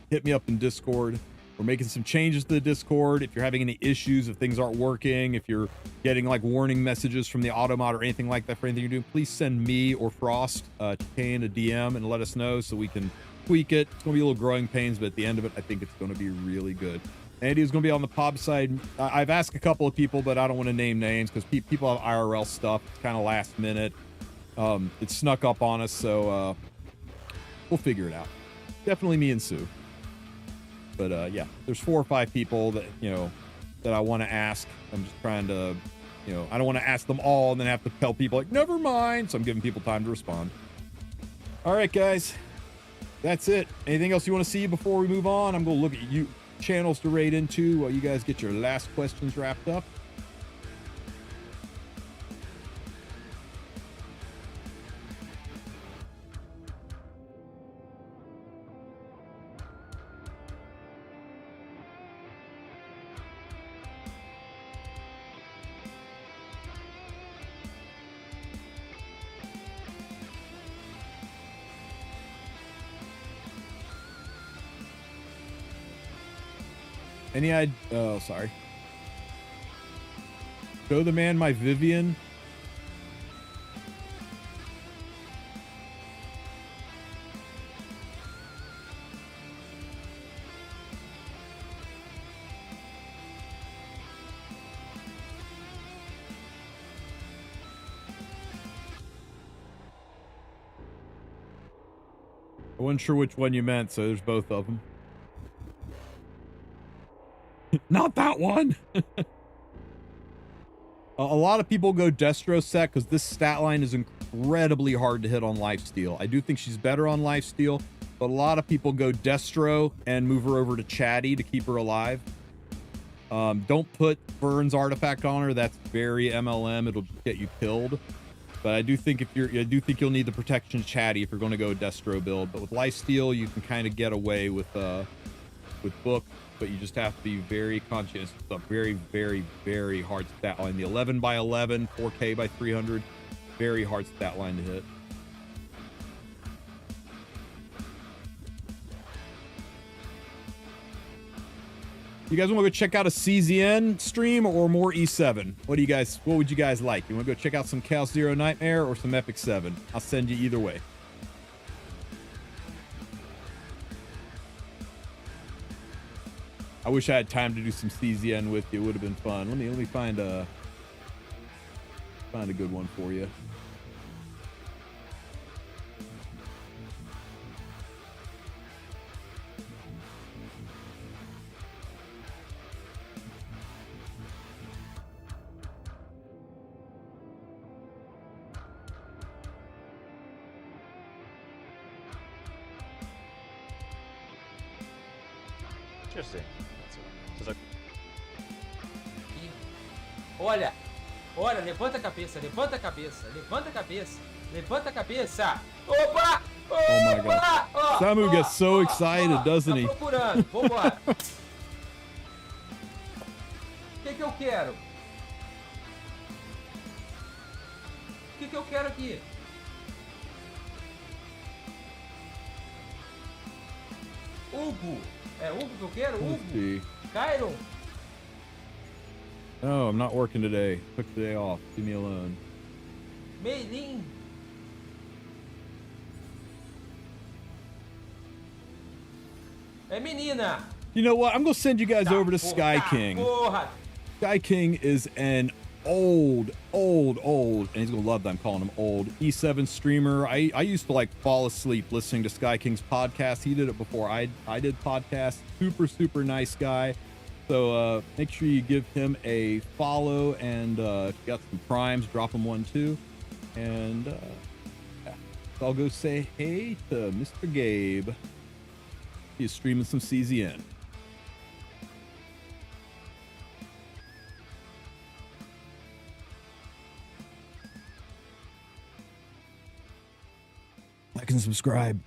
hit me up in Discord. We're making some changes to the Discord. If you're having any issues, if things aren't working, if you're getting like warning messages from the Automod or anything like that for anything you're doing, please send me or Frost Kane a DM and let us know so we can tweak it. It's going to be a little growing pains, but at the end of it, I think it's going to be really good. Andy is going to be on the pub side. I've asked a couple of people, but I don't want to name names because people have IRL stuff. It's kind of last minute. It snuck up on us, so we'll figure it out. Definitely me and Sue. But yeah, there's 4 or 5 people that, you know, that I want to ask. I'm just trying to, you know, I don't want to ask them all and then have to tell people like, never mind. So I'm giving people time to respond. All right, guys, that's it. Anything else you want to see before we move on? I'm going to look at you channels to raid into while you guys get your last questions wrapped up. Any idea? Oh, sorry. Show the man my Vivian. I wasn't sure which one you meant, so there's both of them. Not that one. A lot of people go Destro set because this stat line is incredibly hard to hit on lifesteal. I do think she's better on lifesteal, but a lot of people go Destro and move her over to Chatty to keep her alive. Don't put Vern's artifact on her. That's very MLM. It'll just get you killed. But I do think you'll need the protection Chatty if you're going to go Destro build. But with lifesteal, you can kind of get away with Book. But you just have to be very conscious. It's a very, very, very hard stat line. The 11 by 11, 4K by 300, very hard stat line to hit. You guys want to go check out a CZN stream or more E7? What would you guys like? You want to go check out some Chaos Zero Nightmare or some Epic 7? I'll send you either way. I wish I had time to do some CZN with you. It would have been fun. Let me find a good one for you. Tristen. Olha, levanta a cabeça, levanta a cabeça, levanta a cabeça, levanta a cabeça. Opa! Oh my god. Samu gets so excited, doesn't he? Tá procurando, vambora. O que eu quero? O que eu quero aqui? Hugo. É Hugo que eu quero? Hugo. Kyron. No, I'm not working today. Took the day off. Leave me alone. Meilin. É menina. You know what? I'm going to send you guys over to Sky King. Porra. Sky King is an old, and he's going to love that I'm calling him old, E7 streamer. I used to like fall asleep listening to Sky King's podcast. He did it before I did podcasts. Super, super nice guy. So make sure you give him a follow, and if you got some primes, drop him one too. And yeah. So I'll go say hey to Mr. Gabe. He's streaming some CZN. Like and subscribe.